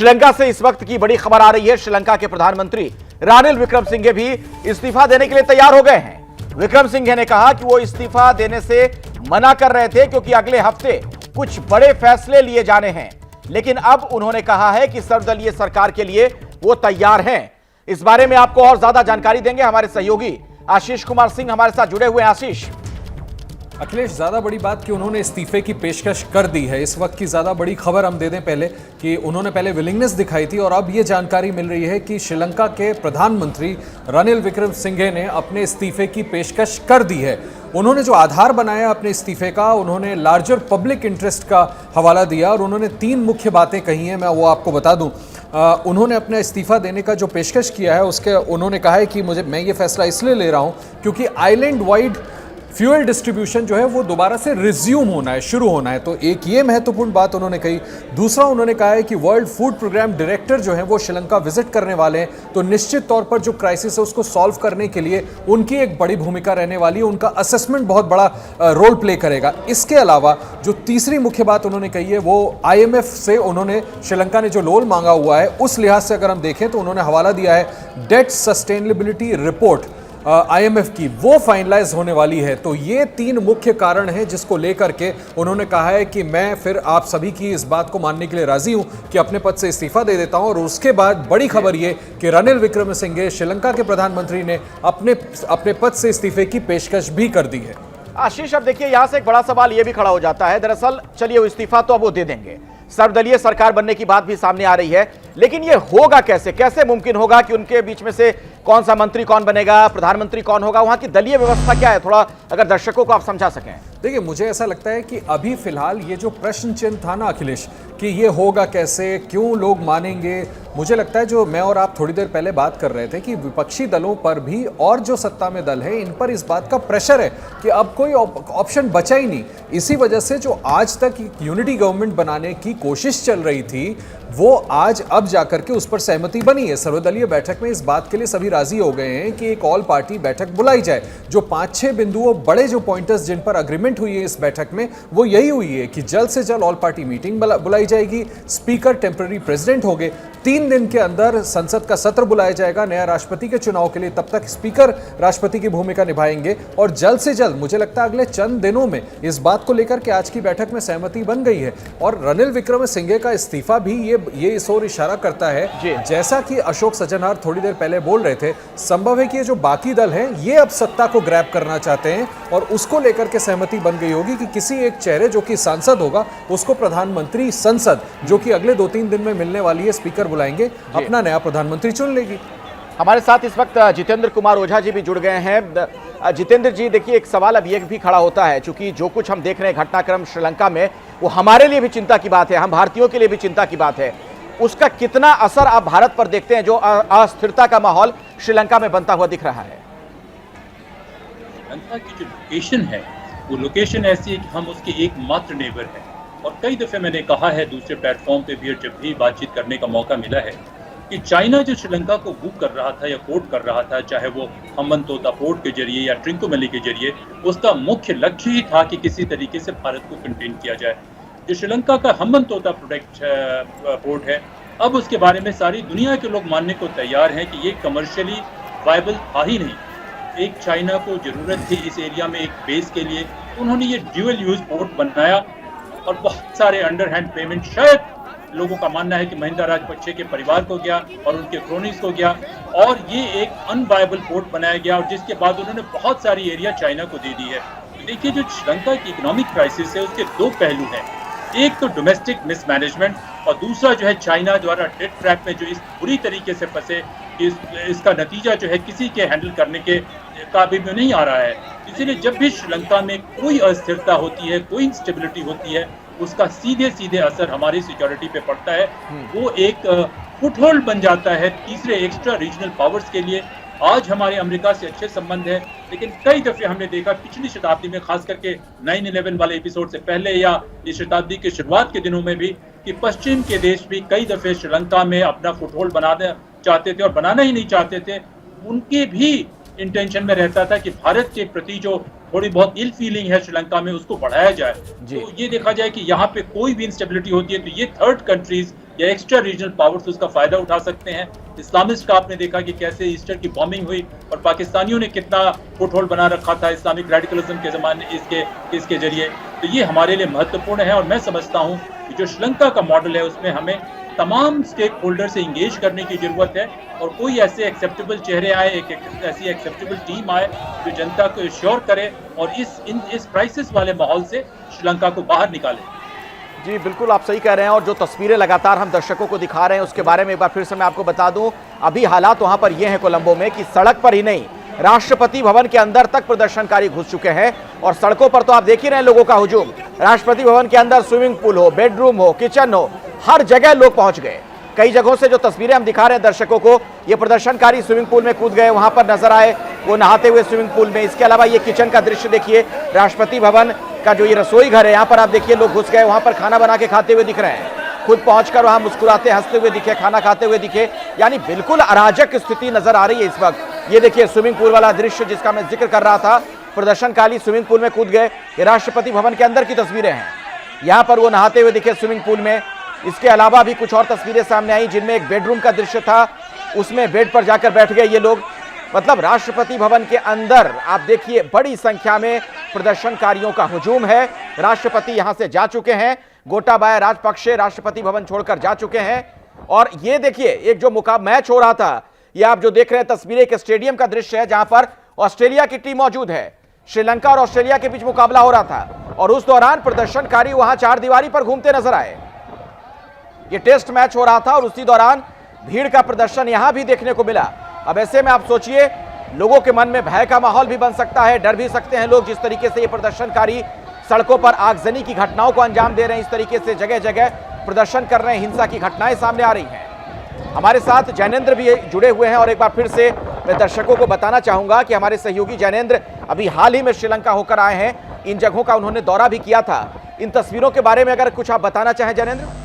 श्रीलंका से इस वक्त की बड़ी खबर आ रही है। श्रीलंका के प्रधानमंत्री रानिल विक्रमसिंघे भी इस्तीफा देने के लिए तैयार हो गए हैं। विक्रमसिंघे ने कहा कि वो इस्तीफा देने से मना कर रहे थे क्योंकि अगले हफ्ते कुछ बड़े फैसले लिए जाने हैं, लेकिन अब उन्होंने कहा है कि सर्वदलीय सरकार के लिए वो तैयार हैं। इस बारे में आपको और ज्यादा जानकारी देंगे हमारे सहयोगी आशीष कुमार सिंह हमारे साथ जुड़े हुए हैं। आशीष। अखिलेश, ज्यादा बड़ी बात कि उन्होंने इस्तीफे की पेशकश कर दी है। इस वक्त की ज्यादा बड़ी खबर हम दे दें पहले कि उन्होंने पहले विलिंगनेस दिखाई थी और अब ये जानकारी मिल रही है कि श्रीलंका के प्रधानमंत्री रानिल विक्रमसिंघे ने अपने इस्तीफे की पेशकश कर दी है। उन्होंने जो आधार बनाया अपने इस्तीफे का, उन्होंने लार्जर पब्लिक इंटरेस्ट का हवाला दिया और उन्होंने 3 मुख्य बातें कही हैं, मैं वो आपको बता दूं। उन्होंने अपना इस्तीफा देने का जो पेशकश किया है उसके उन्होंने कहा है कि मैं ये फैसला इसलिए ले रहा हूं क्योंकि आइलैंड वाइड फ्यूल डिस्ट्रीब्यूशन जो है वो दोबारा से रिज्यूम होना है, शुरू होना है। तो एक ये महत्वपूर्ण बात उन्होंने कही। दूसरा, उन्होंने कहा है कि वर्ल्ड फूड प्रोग्राम डायरेक्टर जो है वो श्रीलंका विजिट करने वाले हैं, तो निश्चित तौर पर जो क्राइसिस है उसको सॉल्व करने के लिए उनकी एक बड़ी भूमिका रहने वाली है। उनका असेसमेंट बहुत बड़ा रोल प्ले करेगा। इसके अलावा जो तीसरी मुख्य बात उन्होंने कही है वो IMF से उन्होंने श्रीलंका ने जो लोन मांगा हुआ है उस लिहाज से अगर हम देखें तो उन्होंने हवाला दिया है डेट सस्टेनेबिलिटी रिपोर्ट IMF की, वो फाइनलाइज होने वाली है। तो ये 3 मुख्य कारण हैं जिसको लेकर के उन्होंने कहा है कि मैं फिर आप सभी की इस बात को मानने के लिए राजी हूं कि अपने पद से इस्तीफा दे देता हूं। और उसके बाद बड़ी खबर ये कि रानिल विक्रमसिंघे श्रीलंका के प्रधानमंत्री ने अपने पद से इस्तीफे की पेशकश भी कर दी है। आशीष, अब देखिए यहां से एक बड़ा सवाल यह भी खड़ा हो जाता है। दरअसल चलिए वो इस्तीफा तो अब वो दे देंगे, सर्वदलीय सरकार बनने की बात भी सामने आ रही है, लेकिन यह होगा कैसे? कैसे मुमकिन होगा कि उनके बीच में से कौन सा मंत्री कौन बनेगा, प्रधानमंत्री कौन होगा, वहां की दलीय व्यवस्था क्या है? थोड़ा अगर दर्शकों को आप समझा सकें। देखिए, मुझे ऐसा लगता है कि अभी फिलहाल ये जो प्रश्न चिन्ह था ना अखिलेश कि ये होगा कैसे, क्यों लोग मानेंगे, मुझे लगता है जो मैं और आप थोड़ी देर पहले बात कर रहे थे कि विपक्षी दलों पर भी और जो सत्ता में दल है इन पर इस बात का प्रेशर है कि अब कोई ऑप्शन बचा ही नहीं। इसी वजह से जो आज तक यूनिटी गवर्नमेंट बनाने की कोशिश चल रही थी वो आज अब जाकर के उस पर सहमति बनी है। सर्वदलीय बैठक में इस बात के लिए सभी राजी हो गए हैं कि एक ऑल पार्टी बैठक बुलाई जाए। जो 5-6 बिंदुओं बड़े जो पॉइंटर्स जिन पर अग्रीमेंट हुई है इस बैठक में वो यही हुई है कि जल्द से जल्द ऑल पार्टी मीटिंग बुलाई जाएगी, स्पीकर टेम्पररी प्रेसिडेंट होंगे, 3 दिन के अंदर संसद का सत्र बुलाया जाएगा नया राष्ट्रपति के चुनाव के लिए, तब तक स्पीकर राष्ट्रपति की भूमिका निभाएंगे और जल्द से जल्द मुझे लगता है अगले चंद दिनों में इस बात को लेकर के आज की बैठक में सहमति बन गई है। और रानिल विक्रमसिंघे का इस्तीफा भी ये इस ओर इशारा करता है, जैसा कि अशोक सज्जनहार थोड़ी देर पहले बोल रहे थे, संभव है कि ये जो बाकी दल हैं ये अब सत्ता को ग्रैब करना चाहते हैं और उसको लेकर के सहमति बन गई होगी कि किसी एक चेहरे जो कि सांसद होगा उसको प्रधानमंत्री संसद जो कि अगले 2-3 दिन में मिलने वाली है स्पीकर बुलाएंगे, अपना नया प्रधानमंत्री चुन लेगी। हमारे साथ इस वक्त जितेंद्र कुमार ओझा जी भी जुड़ गए हैं। जितेंद्र जी, देखिए एक सवाल अब ये भी खड़ा होता है, चूंकि जो कुछ हम देख रहे हैं घटनाक्रम श्रीलंका में वो हमारे लिए भी चिंता की बात है, हम भारतीयों के लिए भी चिंता की बात है। उसका कितना असर आप भारत पर देखते हैं जो अस्थिरता का माहौल श्रीलंका में बनता हुआ दिख रहा है? श्रीलंका की जो लोकेशन है वो लोकेशन ऐसी है कि हम उसके एकमात्र नेबर हैं और कई दफे मैंने कहा है दूसरे प्लेटफॉर्म पे भी और जब भी बातचीत करने का मौका मिला है कि चाइना जो श्रीलंका को बुक कर रहा था या कोर्ट कर रहा था, चाहे वो हम्बनतोता पोर्ट के जरिए या ट्रिंकोमेली के जरिए, उसका मुख्य लक्ष्य ही था कि किसी तरीके से भारत को कंटेन किया जाए। जो श्रीलंका का हम्बनतोता पोर्ट है, अब उसके बारे में सारी दुनिया के लोग मानने को तैयार हैं कि ये कमर्शियली वायबल था ही नहीं। एक चाइना को जरूरत थी इस एरिया में एक बेस के लिए, उन्होंने ये ड्यूअल यूज पोर्ट बनाया और बहुत सारे अंडरहैंड पेमेंट शायद लोगों का मानना है कि महिंदा राजपक्षे के परिवार को गया और उनके क्रोनीज को गया और ये एक अनवायबल पोर्ट बनाया गया और जिसके बाद उन्होंने बहुत सारी एरिया चाइना को दे दी है। देखिए, जो श्रीलंका की इकोनॉमिक क्राइसिस है उसके 2 पहलू हैं, एक तो डोमेस्टिक मिसमैनेजमेंट और दूसरा जो है चाइना द्वारा डेट ट्रैप में जो इस बुरी तरीके से फंसे इसका नतीजा जो है किसी के हैंडल करने के काबिल में नहीं आ रहा है। इसीलिए जब भी श्रीलंका में कोई अस्थिरता होती है, कोई इंस्टेबिलिटी होती है, उसका सीधे असर हमारी सिक्योरिटी पे पड़ता है। वो एक फुटहोल्ड बन जाता है तीसरे एक्स्ट्रा रीजनल पावर्स के लिए। आज हमारे अमेरिका से अच्छे संबंध है, लेकिन कई दफे हमने देखा पिछली शताब्दी में, खास करके 9/11 वाले एपिसोड से पहले या इस शताब्दी के शुरुआत के दिनों में भी, कि पश्चिम के देश भी कई दफे श्रीलंका में अपना फुटहोल्ड बनाना चाहते थे और बनाना ही नहीं चाहते थे। उनके भी इंटेंशन में रहता था कि भारत के प्रति जो थोड़ी बहुत इल फीलिंग है श्रीलंका में उसको बढ़ाया जाए। तो ये देखा जाए कि यहाँ पे कोई भी इंस्टेबिलिटी होती है तो ये थर्ड कंट्रीज या एक्स्ट्रा रीजनल पावर्स उसका फायदा उठा सकते हैं। इस्लामिस्ट का आपने देखा कि कैसे ईस्टर की बॉम्बिंग हुई और पाकिस्तानियों ने कितना फुटहोल्ड बना रखा था इस्लामिक रेडिकलिज्म के जमाने इसके जरिए। तो ये हमारे लिए महत्वपूर्ण है और मैं समझता हूँ कि जो श्रीलंका का मॉडल है उसमें हमें तमाम स्टेक होल्डर से इंगेज करने की जरूरत है और कोई ऐसे एक्सेप्टेबल चेहरे आए, एक ऐसी एक्सेप्टेबल टीम आए जो जनता को श्योर करे और इस क्राइसिस वाले माहौल से श्रीलंका को बाहर निकाले। जी बिल्कुल, आप सही कह रहे हैं। और जो तस्वीरें लगातार हम दर्शकों को दिखा रहे हैं उसके बारे में एक बार फिर से मैं आपको बता दूं, अभी हालात वहां पर ये हैं कोलंबो में कि सड़क पर ही नहीं, राष्ट्रपति भवन के अंदर तक प्रदर्शनकारी घुस चुके हैं और सड़कों पर तो आप देख ही रहे हैं लोगों का हुजूम। राष्ट्रपति भवन के अंदर स्विमिंग पूल हो, बेडरूम हो, किचन हो, हर जगह लोग पहुंच गए। कई जगहों से जो तस्वीरें हम दिखा रहे हैं दर्शकों को, ये प्रदर्शनकारी स्विमिंग पूल में कूद गए, वहां पर नजर आए वो नहाते हुए स्विमिंग पूल में। इसके अलावा ये किचन का दृश्य देखिए, राष्ट्रपति भवन का जो ये रसोई घर है यहाँ पर आप देखिए लोग घुस गए, वहां पर खाना बना के खाते हुए दिख रहे हैं, खुद पहुंचकर वहां मुस्कुराते हंसते हुए दिखे, खाना खाते हुए दिखे। यानी बिल्कुल अराजक स्थिति नजर आ रही है इस वक्त। ये देखिए स्विमिंग पूल वाला दृश्य जिसका मैं जिक्र कर रहा था, प्रदर्शनकारी स्विमिंग पूल में कूद गए। ये राष्ट्रपति भवन के अंदर की तस्वीरें हैं, यहाँ पर वो नहाते हुए दिखे स्विमिंग पूल में। इसके अलावा भी कुछ और तस्वीरें सामने आई जिनमें एक बेडरूम का दृश्य था, उसमें बेड पर जाकर बैठ गए ये लोग। मतलब राष्ट्रपति भवन के अंदर आप देखिए बड़ी संख्या में प्रदर्शनकारियों का हुजूम है। राष्ट्रपति यहां से जा चुके हैं, गोटाबाया राजपक्षे राष्ट्रपति भवन छोड़कर जा चुके हैं। और ये देखिए एक जो मैच हो रहा था, ये आप जो देख रहे हैं तस्वीरें एक स्टेडियम का दृश्य है जहां पर ऑस्ट्रेलिया की टीम मौजूद है। श्रीलंका और ऑस्ट्रेलिया के बीच मुकाबला हो रहा था और उस दौरान प्रदर्शनकारी वहां चारदीवारी पर घूमते नजर आए। ये टेस्ट मैच हो रहा था और उसी दौरान भीड़ का प्रदर्शन यहां भी देखने को मिला। अब ऐसे में आप सोचिए लोगों के मन में भय का माहौल भी बन सकता है, डर भी सकते हैं लोग। जिस तरीके से ये प्रदर्शनकारी सड़कों पर आगजनी की घटनाओं को अंजाम दे रहे हैं, इस तरीके से जगह जगह प्रदर्शन कर रहे हैं, हिंसा की घटनाएं सामने आ रही हैं। हमारे साथ जैनेंद्र भी जुड़े हुए हैं और एक बार फिर से मैं दर्शकों को बताना चाहूंगा कि हमारे सहयोगी जैनेंद्र अभी हाल ही में श्रीलंका होकर आए हैं, इन जगहों का उन्होंने दौरा भी किया था। इन तस्वीरों के बारे में अगर कुछ आप बताना चाहें जैनेंद्र।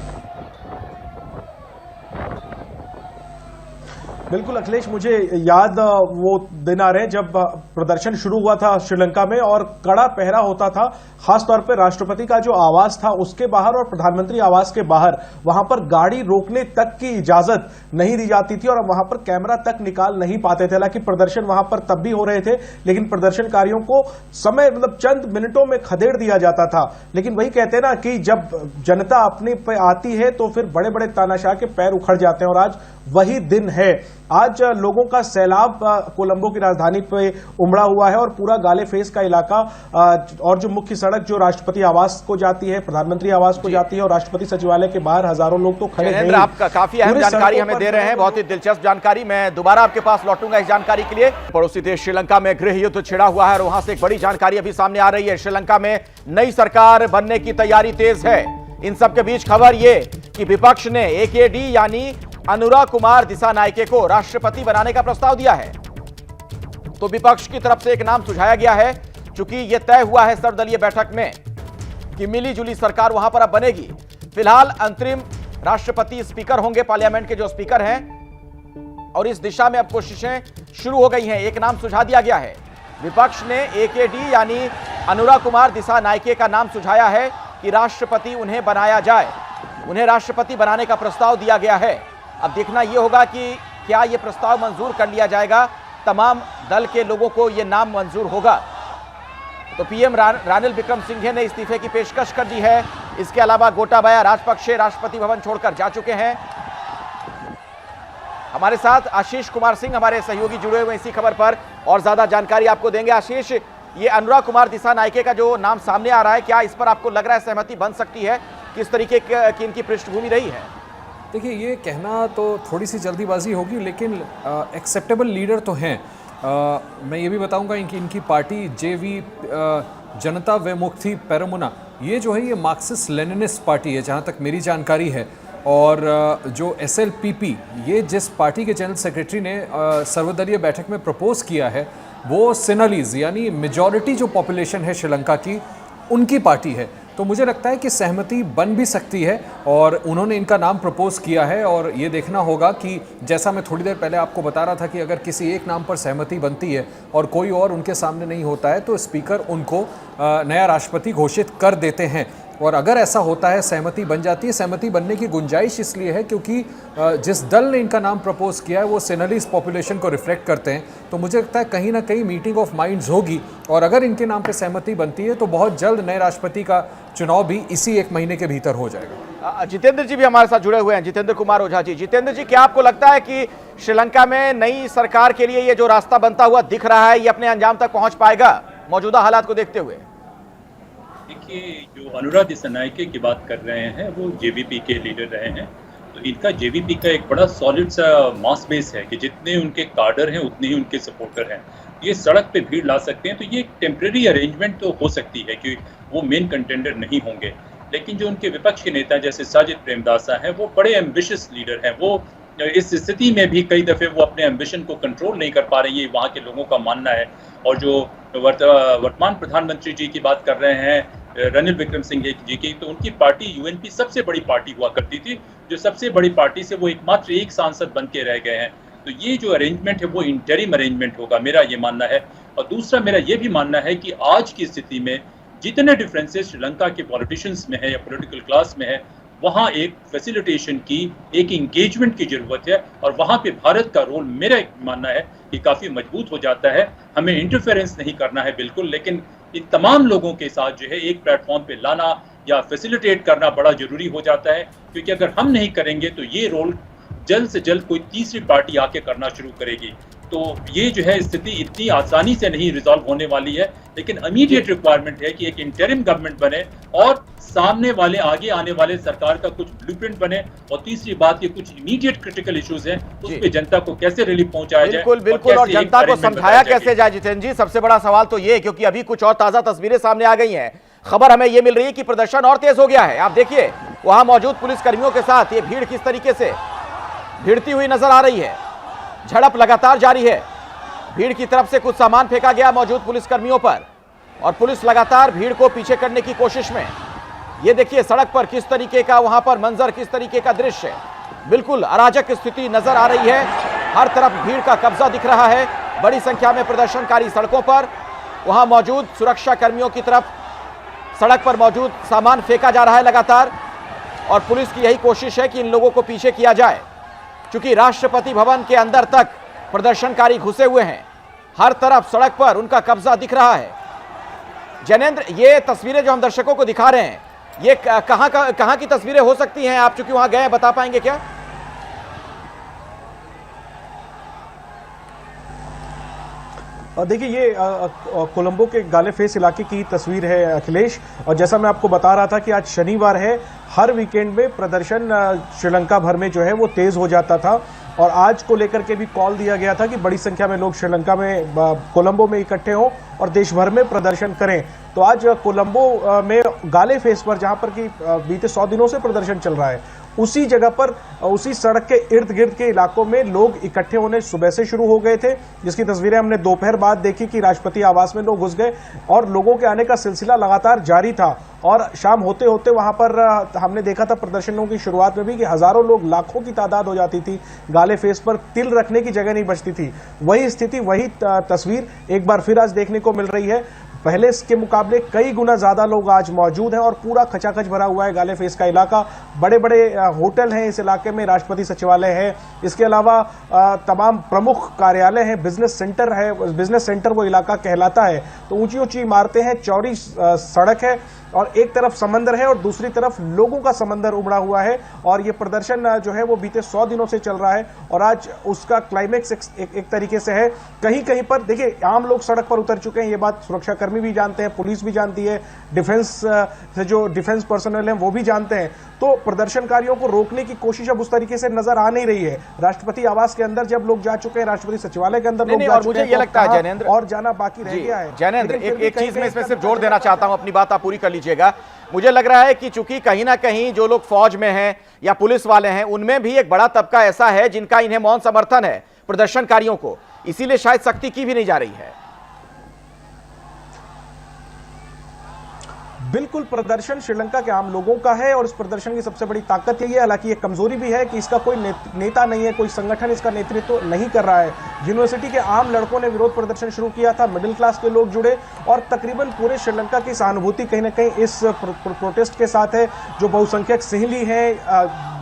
बिल्कुल अखिलेश, मुझे याद वो दिन आ रहे हैं जब प्रदर्शन शुरू हुआ था श्रीलंका में और कड़ा पहरा होता था, खासतौर पर राष्ट्रपति का जो आवास था उसके बाहर और प्रधानमंत्री आवास के बाहर, वहां पर गाड़ी रोकने तक की इजाजत नहीं दी जाती थी और वहां पर कैमरा तक निकाल नहीं पाते थे। हालांकि प्रदर्शन वहां पर तब भी हो रहे थे, लेकिन प्रदर्शनकारियों को समय चंद मिनटों में खदेड़ दिया जाता था। लेकिन वही कहते हैं ना कि जब जनता अपने पे आती है तो फिर बड़े बड़े तानाशाह के पैर उखड़ जाते हैं और आज वही दिन है। आज लोगों का सैलाब कोलंबो की राजधानी पे उमड़ा हुआ है और पूरा गाले फेस का इलाका और जो मुख्य सड़क जो राष्ट्रपति आवास को जाती है, प्रधानमंत्री आवास को जाती है और राष्ट्रपति सचिवालय के बाहर हजारों लोग तो खड़े हैं। आप काफी अहम जानकारी हमें दे रहे हैं, बहुत ही दिलचस्प जानकारी। मैं दोबारा आपके पास लौटूंगा इस जानकारी के लिए। पड़ोसी देश श्रीलंका में गृह युद्ध छिड़ा हुआ है और वहां से एक बड़ी जानकारी अभी सामने आ रही है। श्रीलंका में नई सरकार बनने की तैयारी तेज है। इन सबके बीच खबर ये कि विपक्ष ने एकेडी यानी अनुराग कुमार दिसानायके को राष्ट्रपति बनाने का प्रस्ताव दिया है। तो विपक्ष की तरफ से एक नाम सुझाया गया है, चूंकि यह तय हुआ है सर्वदलीय बैठक में कि मिली जुली सरकार वहां पर अब बनेगी। फिलहाल अंतरिम राष्ट्रपति स्पीकर होंगे, पार्लियामेंट के जो स्पीकर हैं, और इस दिशा में अब कोशिशें शुरू हो गई हैं। एक नाम सुझा दिया गया है, विपक्ष ने एकेडी यानी अनुराग कुमार दिसानायके का नाम सुझाया है कि राष्ट्रपति उन्हें बनाया जाए। उन्हें राष्ट्रपति बनाने का प्रस्ताव दिया गया है। अब देखना यह होगा कि क्या यह प्रस्ताव मंजूर कर लिया जाएगा, तमाम दल के लोगों को यह नाम मंजूर होगा। तो पीएम रानिल विक्रमसिंघे ने इस्तीफे की पेशकश कर दी है। इसके अलावा गोटाबाया राजपक्षे राष्ट्रपति भवन छोड़कर जा चुके हैं। हमारे साथ आशीष कुमार सिंह हमारे सहयोगी जुड़े हुए इसी खबर पर और ज्यादा जानकारी आपको देंगे। आशीष, ये अनुराग कुमार दिसानायके का जो नाम सामने आ रहा है, क्या इस पर आपको लग रहा है सहमति बन सकती है? किस तरीके की इनकी पृष्ठभूमि रही है? देखिए, ये कहना तो थोड़ी सी जल्दीबाजी होगी, लेकिन एक्सेप्टेबल लीडर तो हैं। मैं ये भी बताऊंगा इनकी पार्टी जेवी जनता विमुक्ति पेरमुना, ये जो है ये मार्क्सिस्ट लेनिनिस्ट पार्टी है जहाँ तक मेरी जानकारी है। और जो SLPP, ये जिस पार्टी के जनरल सेक्रेटरी ने सर्वदलीय बैठक में प्रपोज किया है, वो सिनालीज यानी मेजॉरिटी जो पॉपुलेशन है श्रीलंका की, उनकी पार्टी है। तो मुझे लगता है कि सहमति बन भी सकती है और उन्होंने इनका नाम प्रपोज किया है। और ये देखना होगा कि जैसा मैं थोड़ी देर पहले आपको बता रहा था कि अगर किसी एक नाम पर सहमति बनती है और कोई और उनके सामने नहीं होता है तो स्पीकर उनको नया राष्ट्रपति घोषित कर देते हैं। और अगर ऐसा होता है, सहमति बन जाती है, सहमति बनने की गुंजाइश इसलिए है क्योंकि जिस दल ने इनका नाम प्रपोज किया है वो सेनेलिस पॉपुलेशन को रिफ्लेक्ट करते हैं। तो मुझे लगता है कहीं ना कहीं मीटिंग ऑफ माइंड्स होगी और अगर इनके नाम पे सहमति बनती है तो बहुत जल्द नए राष्ट्रपति का चुनाव भी इसी 1 महीने के भीतर हो जाएगा। जितेंद्र जी भी हमारे साथ जुड़े हुए हैं, जितेंद्र कुमार ओझा जी। जितेंद्र जी, क्या आपको लगता है कि श्रीलंका में नई सरकार के लिए ये जो रास्ता बनता हुआ दिख रहा है ये अपने अंजाम तक पहुंच पाएगा मौजूदा हालात को देखते हुए? देखिए, जो अनुराग दिसानायके की बात कर रहे हैं वो जेवीपी के लीडर रहे हैं, तो इनका जेवीपी का एक बड़ा सॉलिड सा मास बेस है कि जितने उनके कार्डर हैं उतने ही उनके सपोर्टर हैं। ये सड़क पे भीड़ ला सकते हैं, तो ये एक टेम्परेरी अरेंजमेंट तो हो सकती है कि वो मेन कंटेंडर नहीं होंगे। लेकिन जो उनके विपक्ष के नेता जैसे साजिद प्रेमदासा हैं वो बड़े एम्बिशियस लीडर हैं। वो इस स्थिति में भी कई दफ़े वो अपने एम्बिशन को कंट्रोल नहीं कर पा रहे, ये वहाँ के लोगों का मानना है। और जो वर्तमान प्रधानमंत्री जी की बात कर रहे हैं रणिल विक्रमसिंघे जी की, तो उनकी पार्टी यूएनपी सबसे बड़ी पार्टी हुआ करती थी, जो सबसे बड़ी पार्टी से वो एकमात्र एक सांसद बन के रह गए हैं। तो ये जो अरेंजमेंट है वो इंटरिम अरेंजमेंट होगा, मेरा ये मानना है। और दूसरा मेरा ये भी मानना है कि आज की स्थिति में जितने डिफरेंसेस श्रीलंका के पॉलिटिशियंस में है या पॉलिटिकल क्लास में है, वहाँ एक फैसिलिटेशन की, एक इंगेजमेंट की जरूरत है। और वहाँ पे भारत का रोल मेरा मानना है कि काफ़ी मजबूत हो जाता है। हमें इंटरफेरेंस नहीं करना है बिल्कुल, लेकिन इन तमाम लोगों के साथ जो है एक प्लेटफॉर्म पे लाना या फैसिलिटेट करना बड़ा जरूरी हो जाता है, क्योंकि अगर हम नहीं करेंगे तो ये रोल जल्द से जल्द कोई तीसरी पार्टी आके करना शुरू करेगी। तो ये जो है स्थिति इतनी आसानी से नहीं रिजॉल्व होने वाली है, लेकिन इमीडिएट रिक्वायरमेंट है कि एक इंटरिम गवर्नमेंट बने और सामने वाले आगे आने वाले सरकार का कुछ ब्लूप्रिंट बने। और तीसरी बात, ये कुछ इमीडिएट क्रिटिकल इश्यूज हैं, उस पे जनता को कैसे रिलीफ पहुंचाया जाए, बिल्कुल, और जनता को समझाया कैसे जाए। जितेंद्र जी, सबसे बड़ा सवाल तो ये, क्योंकि अभी कुछ और ताजा तस्वीरें सामने आ गई हैं। खबर हमें ये मिल रही है कि प्रदर्शन और तेज हो गया है। आप देखिए वहां मौजूद पुलिस कर्मियों के साथ ये भीड़ किस तरीके से भिड़ती हुई नजर आ रही है। झड़प लगातार जारी है। भीड़ की तरफ से कुछ सामान फेंका गया मौजूद पुलिस कर्मियों पर और पुलिस लगातार भीड़ को पीछे करने की कोशिश में। ये देखिए सड़क पर किस तरीके का वहां पर मंजर, किस तरीके का दृश्य, बिल्कुल अराजक स्थिति नजर आ रही है। हर तरफ भीड़ का कब्जा दिख रहा है। बड़ी संख्या में प्रदर्शनकारी सड़कों पर, वहां मौजूद सुरक्षा कर्मियों की तरफ सड़क पर मौजूद सामान फेंका जा रहा है लगातार। और पुलिस की यही कोशिश है कि इन लोगों को पीछे किया जाए, क्योंकि राष्ट्रपति भवन के अंदर तक प्रदर्शनकारी घुसे हुए हैं। हर तरफ सड़क पर उनका कब्जा दिख रहा है। जैनेंद्र, ये तस्वीरें जो हम दर्शकों को दिखा रहे हैं, ये कहां की तस्वीरें हो सकती हैं? आप चूंकि वहां गए हैं, बता पाएंगे क्या? देखिए, ये कोलंबो के गाले फेस इलाके की तस्वीर है अखिलेश। और जैसा मैं आपको बता रहा था कि आज शनिवार है, हर वीकेंड में प्रदर्शन श्रीलंका भर में जो है वो तेज हो जाता था। और आज को लेकर के भी कॉल दिया गया था कि बड़ी संख्या में लोग श्रीलंका में कोलंबो में इकट्ठे हों और देश भर में प्रदर्शन करें। तो आज कोलंबो में गाले फेस पर, जहां पर कि बीते 100 दिनों से प्रदर्शन चल रहा है, उसी जगह पर, उसी सड़क के इर्द गिर्द के इलाकों में लोग इकट्ठे होने सुबह से शुरू हो गए थे, जिसकी तस्वीरें हमने दोपहर बाद देखी कि राष्ट्रपति आवास में लोग घुस गए और लोगों के आने का सिलसिला लगातार जारी था। और शाम होते होते वहां पर हमने देखा था प्रदर्शनों की शुरुआत में भी कि हजारों लोग, लाखों की तादाद हो जाती थी। गाले फेस पर तिल रखने की जगह नहीं बचती थी। वही स्थिति, वही तस्वीर एक बार फिर आज देखने को मिल रही है। पहले के मुकाबले कई गुना ज्यादा लोग आज मौजूद हैं और पूरा खचाखच भरा हुआ है गाले फेस का इलाका। बड़े बड़े होटल हैं इस इलाके में, राष्ट्रपति सचिवालय है, इसके अलावा तमाम प्रमुख कार्यालय हैं, बिजनेस सेंटर है, बिजनेस सेंटर वो इलाका कहलाता है। तो ऊंची ऊंची इमारतें हैं, चौड़ी सड़क है और एक तरफ समंदर है और दूसरी तरफ लोगों का समंदर उमड़ा हुआ है। और ये प्रदर्शन जो है वो बीते 100 दिनों से चल रहा है और आज उसका क्लाइमेक्स एक तरीके से है। कहीं कहीं पर देखिए आम लोग सड़क पर उतर चुके हैं, ये बात सुरक्षा कर्मी भी जानते हैं, पुलिस भी जानती है, डिफेंस से जो डिफेंस पर्सनल हैं वो भी जानते हैं। तो प्रदर्शनकारियों को रोकने की कोशिश अब उस तरीके से नजर आ नहीं रही है। राष्ट्रपति आवास के अंदर जब लोग जा चुके हैं, राष्ट्रपति सचिवालय के अंदर लोग जा चुके हैं, मुझे ये लगता है जैनेंद्र, और जाना बाकी रह गया है। जैनेंद्र, एक चीज में इसमें सिर्फ जोड़ देना चाहता हूं, अपनी बात आप पूरी कर लीजिएगा। मुझे लग रहा है कि चूंकि कहीं ना कहीं जो लोग फौज में हैं या पुलिस वाले हैं, उनमें भी एक बड़ा तबका ऐसा है जिनका इन्हें मौन समर्थन है प्रदर्शनकारियों को, इसीलिए शायद सख्ती की भी नहीं जा रही है। बिल्कुल प्रदर्शन श्रीलंका के आम लोगों का है और इस प्रदर्शन की सबसे बड़ी ताकत यही है, हालांकि ये कमजोरी भी है कि इसका कोई नेता नहीं है, कोई संगठन इसका नेतृत्व नहीं कर रहा है। यूनिवर्सिटी के आम लड़कों ने विरोध प्रदर्शन शुरू किया था, मिडिल क्लास के लोग जुड़े और तकरीबन पूरे श्रीलंका की सहानुभूति कहीं ना कहीं इस प्रोटेस्ट के साथ है। जो बहुसंख्यक सिंहली हैं,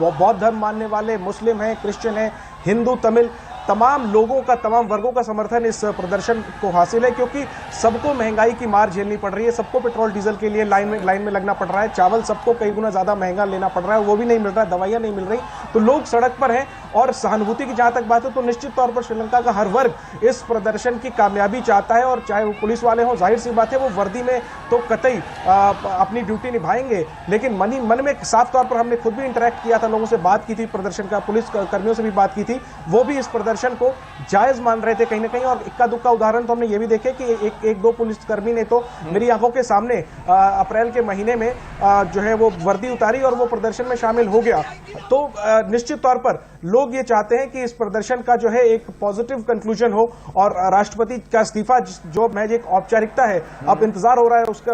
बौद्ध धर्म मानने वाले, मुस्लिम हैं, क्रिश्चियन हैं, हिंदू, तमिल, तमाम लोगों का, तमाम वर्गों का समर्थन इस प्रदर्शन को हासिल है, क्योंकि सबको महंगाई की मार झेलनी पड़ रही है, सबको पेट्रोल डीजल के लिए लाइन में लगना पड़ रहा है, चावल सबको कई गुना ज्यादा महंगा लेना पड़ रहा है, वो भी नहीं मिल रहा है, दवाइयां नहीं मिल रही, तो लोग सड़क पर हैं। और सहानुभूति की जहां तक बात है तो निश्चित तौर पर श्रीलंका का हर वर्ग इस प्रदर्शन की कामयाबी चाहता है, और चाहे वो पुलिस वाले हों, जाहिर सी बात है वो वर्दी में तो कतई अपनी ड्यूटी निभाएंगे, लेकिन मन में साफ तौर पर हमने खुद भी इंटरेक्ट किया था, लोगों से बात की थी, प्रदर्शन का पुलिस कर्मियों से भी बात की थी, वो भी इस प्रदर्शन को जायज मान रहे थे कहीं ना कहीं। और इक्का दुक्का उदाहरण तो हमने ये भी देखे कि एक दो पुलिसकर्मी ने तो मेरी आंखों के सामने अप्रैल के महीने में जो है वो वर्दी उतारी और वो प्रदर्शन में शामिल हो गया। तो निश्चित तौर पर लोग ये चाहते हैं कि इस प्रदर्शन का जो है एक पॉजिटिव कंक्लूजन हो और राष्ट्रपति का इस्तीफा जो महज एक औपचारिकता है, अब इंतजार हो रहा है उसका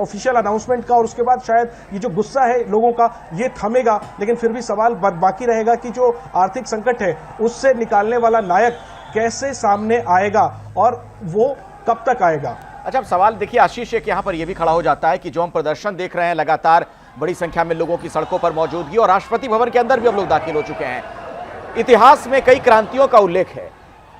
ऑफिशियल अनाउंसमेंट का, और उसके बाद शायद ये जो गुस्सा है लोगों का ये थमेगा। लेकिन फिर भी सवाल बाकी रहेगा कि जो आर्थिक संकट है उससे निकालने वाला नायक कैसे सामने आएगा और वो कब तक आएगा। अच्छा, अब सवाल देखिए आशीष, एक यहां पर यह भी खड़ा हो जाता है कि जो हम प्रदर्शन देख रहे हैं, लगातार बड़ी संख्या में लोगों की सड़कों पर मौजूदगी और राष्ट्रपति भवन के अंदर भी अब लोग दाखिल हो चुके हैं। इतिहास में कई क्रांतियों का उल्लेख है।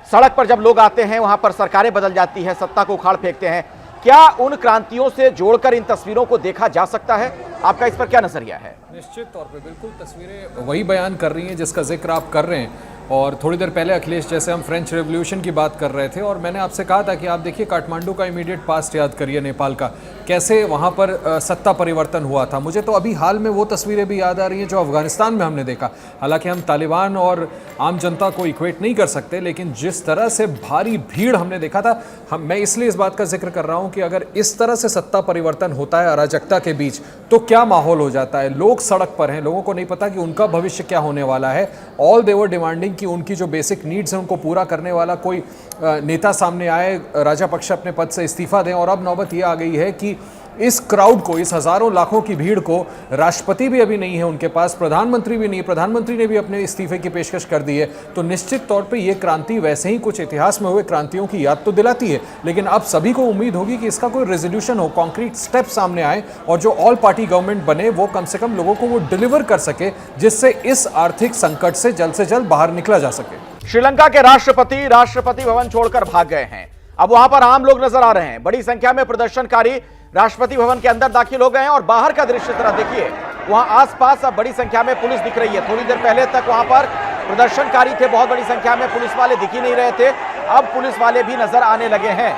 सड़क पर जब लोग आते हैं वहां पर सरकारें बदल जाती हैं, सत्ता को उखाड़ फेंकते हैं। क्या उन क्रांतियों से जोड़कर इन तस्वीरों को देखा जा सकता है? आपका इस पर क्या नजरिया है? निश्चित तौर पे बिल्कुल तस्वीरें वही बयान कर रही हैं जिसका जिक्र आप कर रहे हैं। और थोड़ी देर पहले अखिलेश, जैसे हम फ्रेंच रेवोल्यूशन की बात कर रहे थे और मैंने आपसे कहा था कि आप देखिए काठमांडू का इमीडिएट पास्ट याद करिए, नेपाल का, कैसे वहाँ पर सत्ता परिवर्तन हुआ था। मुझे तो अभी हाल में वो तस्वीरें भी याद आ रही हैं जो अफगानिस्तान में हमने देखा। हालांकि हम तालिबान और आम जनता को इक्वेट नहीं कर सकते, लेकिन जिस तरह से भारी भीड़ हमने देखा था, मैं इसलिए इस बात का जिक्र कर रहा हूँ कि अगर इस तरह से सत्ता परिवर्तन होता है अराजकता के बीच तो क्या माहौल हो जाता है। लोग सड़क पर हैं, लोगों को नहीं पता कि उनका भविष्य क्या होने वाला है। ऑल दे वर डिमांडिंग कि उनकी जो बेसिक नीड्स हैं उनको पूरा करने वाला कोई नेता सामने आए, राजापक्ष अपने पद से इस्तीफा दें। और अब नौबत ये आ गई है कि इस क्राउड को, इस हजारों लाखों की भीड़ को, राष्ट्रपति भी अभी नहीं है उनके पास, प्रधानमंत्री भी नहीं, प्रधानमंत्री ने भी अपने इस्तीफे की पेशकश कर दी है। तो निश्चित तौर पे ये क्रांति वैसे ही कुछ इतिहास में हुए क्रांतियों की याद तो दिलाती है, लेकिन अब सभी को उम्मीद होगी कि इसका कोई रेजोल्यूशन हो, कॉन्क्रीट स्टेप सामने आए और जो ऑल पार्टी गवर्नमेंट बने वो कम से कम लोगों को वो डिलीवर कर सके, जिससे इस आर्थिक संकट से जल्द बाहर निकला जा सके। श्रीलंका के राष्ट्रपति भवन छोड़कर भाग गए हैं। अब वहां पर आम लोग नजर आ रहे हैं। बड़ी संख्या में प्रदर्शनकारी राष्ट्रपति भवन के अंदर दाखिल हो गए हैं और बाहर का दृश्य जरा देखिए। वहां आसपास अब बड़ी संख्या में पुलिस दिख रही है। थोड़ी देर पहले तक वहां पर प्रदर्शनकारी थे, बहुत बड़ी संख्या में पुलिस वाले दिख ही नहीं रहे थे, अब पुलिस वाले भी नजर आने लगे हैं।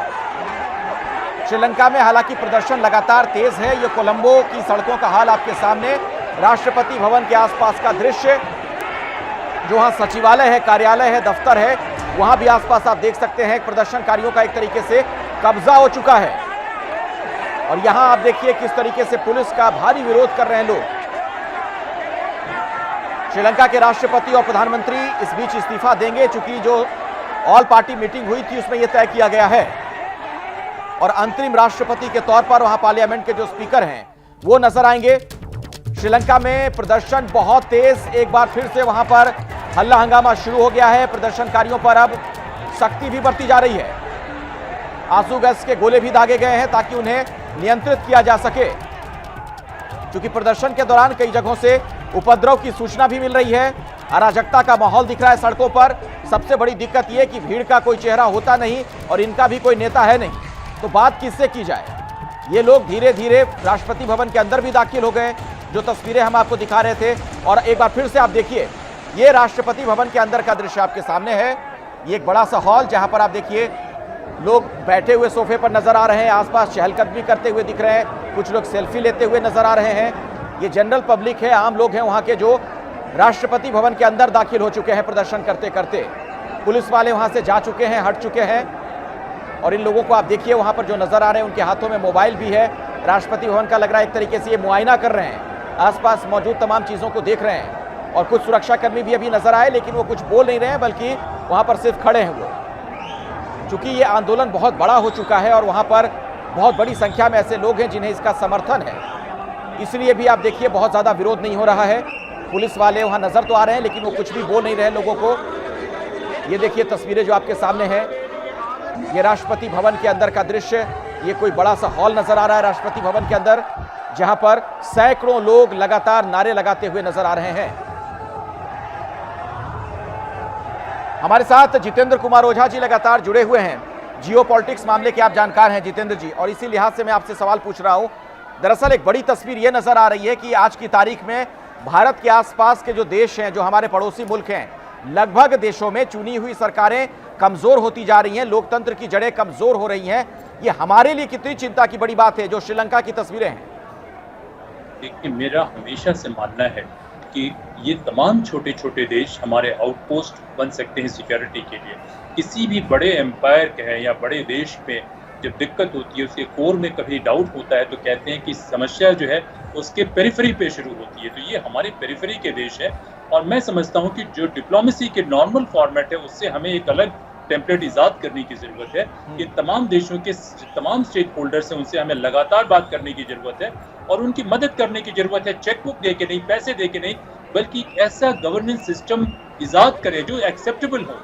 श्रीलंका में हालांकि प्रदर्शन लगातार तेज है। ये कोलंबो की सड़कों का हाल आपके सामने, राष्ट्रपति भवन के आसपास का दृश्य, जो वहां सचिवालय है, कार्यालय है, दफ्तर है, वहां भी आसपास आप देख सकते हैं प्रदर्शनकारियों का एक तरीके से कब्जा हो चुका है। और यहां आप देखिए किस तरीके से पुलिस का भारी विरोध कर रहे हैं लोग। श्रीलंका के राष्ट्रपति और प्रधानमंत्री इस बीच इस्तीफा देंगे, चूंकि जो ऑल पार्टी मीटिंग हुई थी उसमें यह तय किया गया है। और अंतरिम राष्ट्रपति के तौर पर वहां पार्लियामेंट के जो स्पीकर हैं वो नजर आएंगे। श्रीलंका में प्रदर्शन बहुत तेज, एक बार फिर से वहां पर हल्ला हंगामा शुरू हो गया है। प्रदर्शनकारियों पर अब सख्ती भी बरती जा रही है। आंसू गैस के गोले भी दागे गए हैं ताकि उन्हें नियंत्रित किया जा सके, क्योंकि प्रदर्शन के दौरान कई जगहों से उपद्रव की सूचना भी मिल रही है। अराजकता का माहौल दिख रहा है सड़कों पर। सबसे बड़ी दिक्कत यह कि भीड़ का कोई चेहरा होता नहीं और इनका भी कोई नेता है नहीं, तो बात किससे की जाए। ये लोग धीरे धीरे राष्ट्रपति भवन के अंदर भी दाखिल हो गए, जो तस्वीरें हम आपको दिखा रहे थे। और एक बार फिर से आप देखिए, ये राष्ट्रपति भवन के अंदर का दृश्य आपके सामने है। ये एक बड़ा सा हॉल, जहां पर आप देखिए लोग बैठे हुए सोफे पर नजर आ रहे हैं, आसपास चहलकदमी करते हुए दिख रहे हैं, कुछ लोग सेल्फी लेते हुए नजर आ रहे हैं। ये जनरल पब्लिक है, आम लोग हैं वहां के, जो राष्ट्रपति भवन के अंदर दाखिल हो चुके हैं प्रदर्शन करते करते। पुलिस वाले वहां से जा चुके हैं, हट चुके हैं। और इन लोगों को आप देखिए वहां पर जो नजर आ रहे हैं, उनके हाथों में मोबाइल भी है। राष्ट्रपति भवन का लग रहा है एक तरीके से ये मुआयना कर रहे हैं, आसपास मौजूद तमाम चीजों को देख रहे हैं। और कुछ सुरक्षाकर्मी भी अभी नजर आए, लेकिन वो कुछ बोल नहीं रहे हैं, बल्कि वहां पर सिर्फ खड़े हैं वो। चूंकि ये आंदोलन बहुत बड़ा हो चुका है और वहां पर बहुत बड़ी संख्या में ऐसे लोग हैं जिन्हें इसका समर्थन है, इसलिए भी आप देखिए बहुत ज्यादा विरोध नहीं हो रहा है। पुलिस वाले वहां नजर तो आ रहे हैं लेकिन वो कुछ भी बोल नहीं रहे लोगों को। ये देखिए तस्वीरें जो आपके सामने हैं, ये राष्ट्रपति भवन के अंदर का दृश्य। ये कोई बड़ा सा हॉल नजर आ रहा है राष्ट्रपति भवन के अंदर, जहां पर सैकड़ों लोग लगातार नारे लगाते हुए नजर आ रहे हैं। हमारे साथ जितेंद्र कुमार ओझा जी लगातार जुड़े हुए हैं, जियो पॉलिटिक्स मामले के आप जानकार हैं जितेंद्र जी, और इसी लिहाज से मैं आपसे सवाल पूछ रहा हूं। दरअसल एक बड़ी तस्वीर यह नजर आ रही है कि आज की तारीख में भारत के आसपास के जो देश हैं, जो हमारे पड़ोसी मुल्क हैं, लगभग देशों में चुनी हुई सरकारें कमजोर होती जा रही हैं, लोकतंत्र की जड़ें कमजोर हो रही हैं। ये हमारे लिए कितनी चिंता की बड़ी बात है जो श्रीलंका की तस्वीरें हैं? देखिए, मेरा हमेशा से मानना है कि ये तमाम छोटे छोटे देश हमारे आउटपोस्ट बन सकते हैं सिक्योरिटी के लिए। किसी भी बड़े एम्पायर कहें या बड़े देश में जब दिक्कत होती है, उसके कोर में कभी डाउट होता है तो कहते हैं कि समस्या जो है उसके पेरिफेरी पे शुरू होती है। तो ये हमारे पेरिफेरी के देश है, और मैं समझता हूँ कि जो डिप्लोमेसी के नॉर्मल फॉर्मेट है उससे हमें एक अलग टेम्पलेट ईजाद करने की जरूरत है कि तमाम देशों के तमाम स्टेक होल्डर्स हैं उनसे हमें लगातार बात करने की जरूरत है और उनकी मदद करने की जरूरत है। चेकबुक दे के नहीं, पैसे दे के नहीं, बल्कि ऐसा गवर्नेंस सिस्टम ईजाद करें जो एक्सेप्टेबल हो।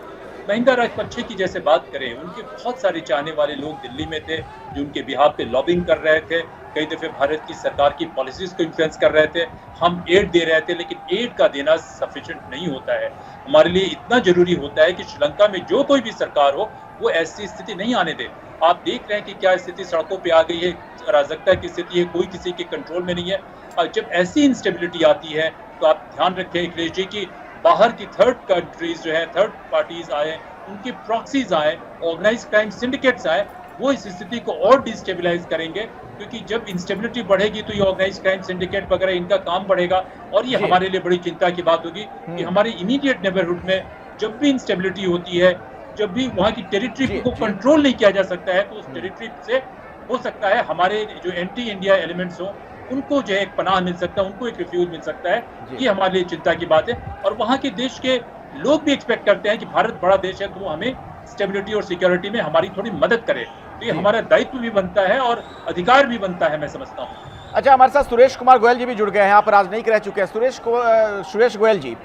महिंदा राजपक्षे की जैसे बात करें, उनके बहुत सारे चाहने वाले लोग दिल्ली में थे जो उनके बिहाफ पे लॉबिंग कर रहे थे, कई दफे भारत की सरकार की पॉलिसीज को इन्फ्लुएंस कर रहे थे। हम एड दे रहे थे, लेकिन एड का देना सफिशिएंट नहीं होता है। हमारे लिए इतना जरूरी होता है कि श्रीलंका में जो कोई भी सरकार हो वो ऐसी स्थिति नहीं आने दे। आप देख रहे हैं कि क्या स्थिति सड़कों पे आ गई है, अराजकता की स्थिति है, कोई किसी के कंट्रोल में नहीं है। और जब ऐसी इंस्टेबिलिटी आती है तो आप ध्यान रखें अखिलेश जी की बाहर की थर्ड कंट्रीज जो है, थर्ड पार्टीज आए, उनके प्रॉक्सीज आए, ऑर्गेनाइज्ड क्राइम सिंडिकेट्स आए, वो इस स्थिति को और डिस्टेबलाइज करेंगे, क्योंकि जब इंस्टेबिलिटी बढ़ेगी तो ये ऑर्गेनाइज्ड क्राइम सिंडिकेट वगैरह इनका काम बढ़ेगा। और ये हमारे लिए बड़ी चिंता की बात होगी कि हमारे इमीडिएट नेबरहुड में जब भी इंस्टेबिलिटी होती है, जब भी वहाँ की टेरिटरी को कंट्रोल नहीं किया जा सकता है, तो उस टेरिटरी से हो सकता है हमारे जो एंटी इंडिया एलिमेंट्स हो उनको जो है एक पनाह मिल सकता है, उनको एक रिफ्यूज मिल सकता है। ये हमारे लिए चिंता की बात है, और वहाँ के देश के लोग भी एक्सपेक्ट करते हैं कि भारत बड़ा देश है तो वो हमें स्टेबिलिटी और सिक्योरिटी में हमारी थोड़ी मदद करे। तो ये हमारा दायित्व भी बनता है और अधिकार भी बनता है, मैं समझता हूँ। अच्छा, हमारे साथ सुरेश कुमार गोयल जी भी जुड़ गए हैं, यहाँ पर राजनयिक रह चुके हैं। सुरेश गोयल जी,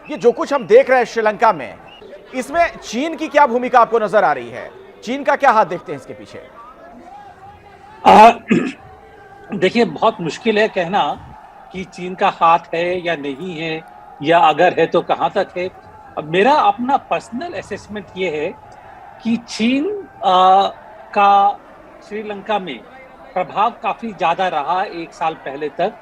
ये जो कुछ हम देख रहे हैं श्रीलंका में, इसमें चीन की क्या भूमिका आपको नजर आ रही है? चीन का क्या हाथ देखते हैं इसके पीछे? देखिए, बहुत मुश्किल है कहना कि चीन का हाथ है या नहीं है, या अगर है तो कहाँ तक है। अब मेरा अपना पर्सनल असेसमेंट ये है कि चीन का श्रीलंका में प्रभाव काफ़ी ज़्यादा रहा 1 साल पहले तक,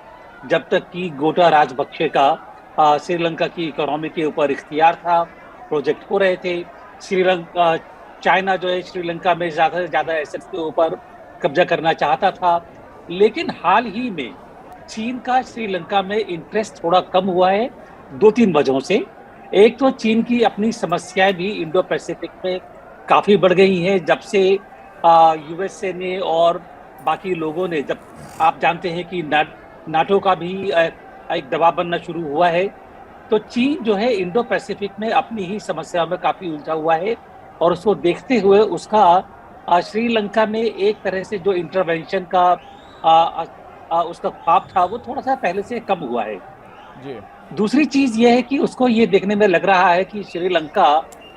जब तक कि गोटा राजपक्षे का श्रीलंका की इकोनॉमी के ऊपर इख्तियार था, प्रोजेक्ट हो रहे थे। श्रीलंका चाइना जो है श्रीलंका में ज़्यादा से ज़्यादा एसेट्स के ऊपर कब्जा करना चाहता था, लेकिन हाल ही में चीन का श्रीलंका में इंटरेस्ट थोड़ा कम हुआ है 2-3 वजहों से। एक तो चीन की अपनी समस्याएं भी इंडो पैसिफिक में काफ़ी बढ़ गई हैं, जब से यूएसए ने और बाकी लोगों ने, जब आप जानते हैं कि नाटो का भी एक दबाव बनना शुरू हुआ है, तो चीन जो है इंडो पैसिफिक में अपनी ही समस्याओं में काफ़ी उलझा हुआ है, और उसको देखते हुए उसका श्रीलंका में एक तरह से जो इंटरवेंशन का उसका ख्वाब था वो थोड़ा सा पहले से कम हुआ है जी। दूसरी चीज़ ये है कि उसको ये देखने में लग रहा है कि श्रीलंका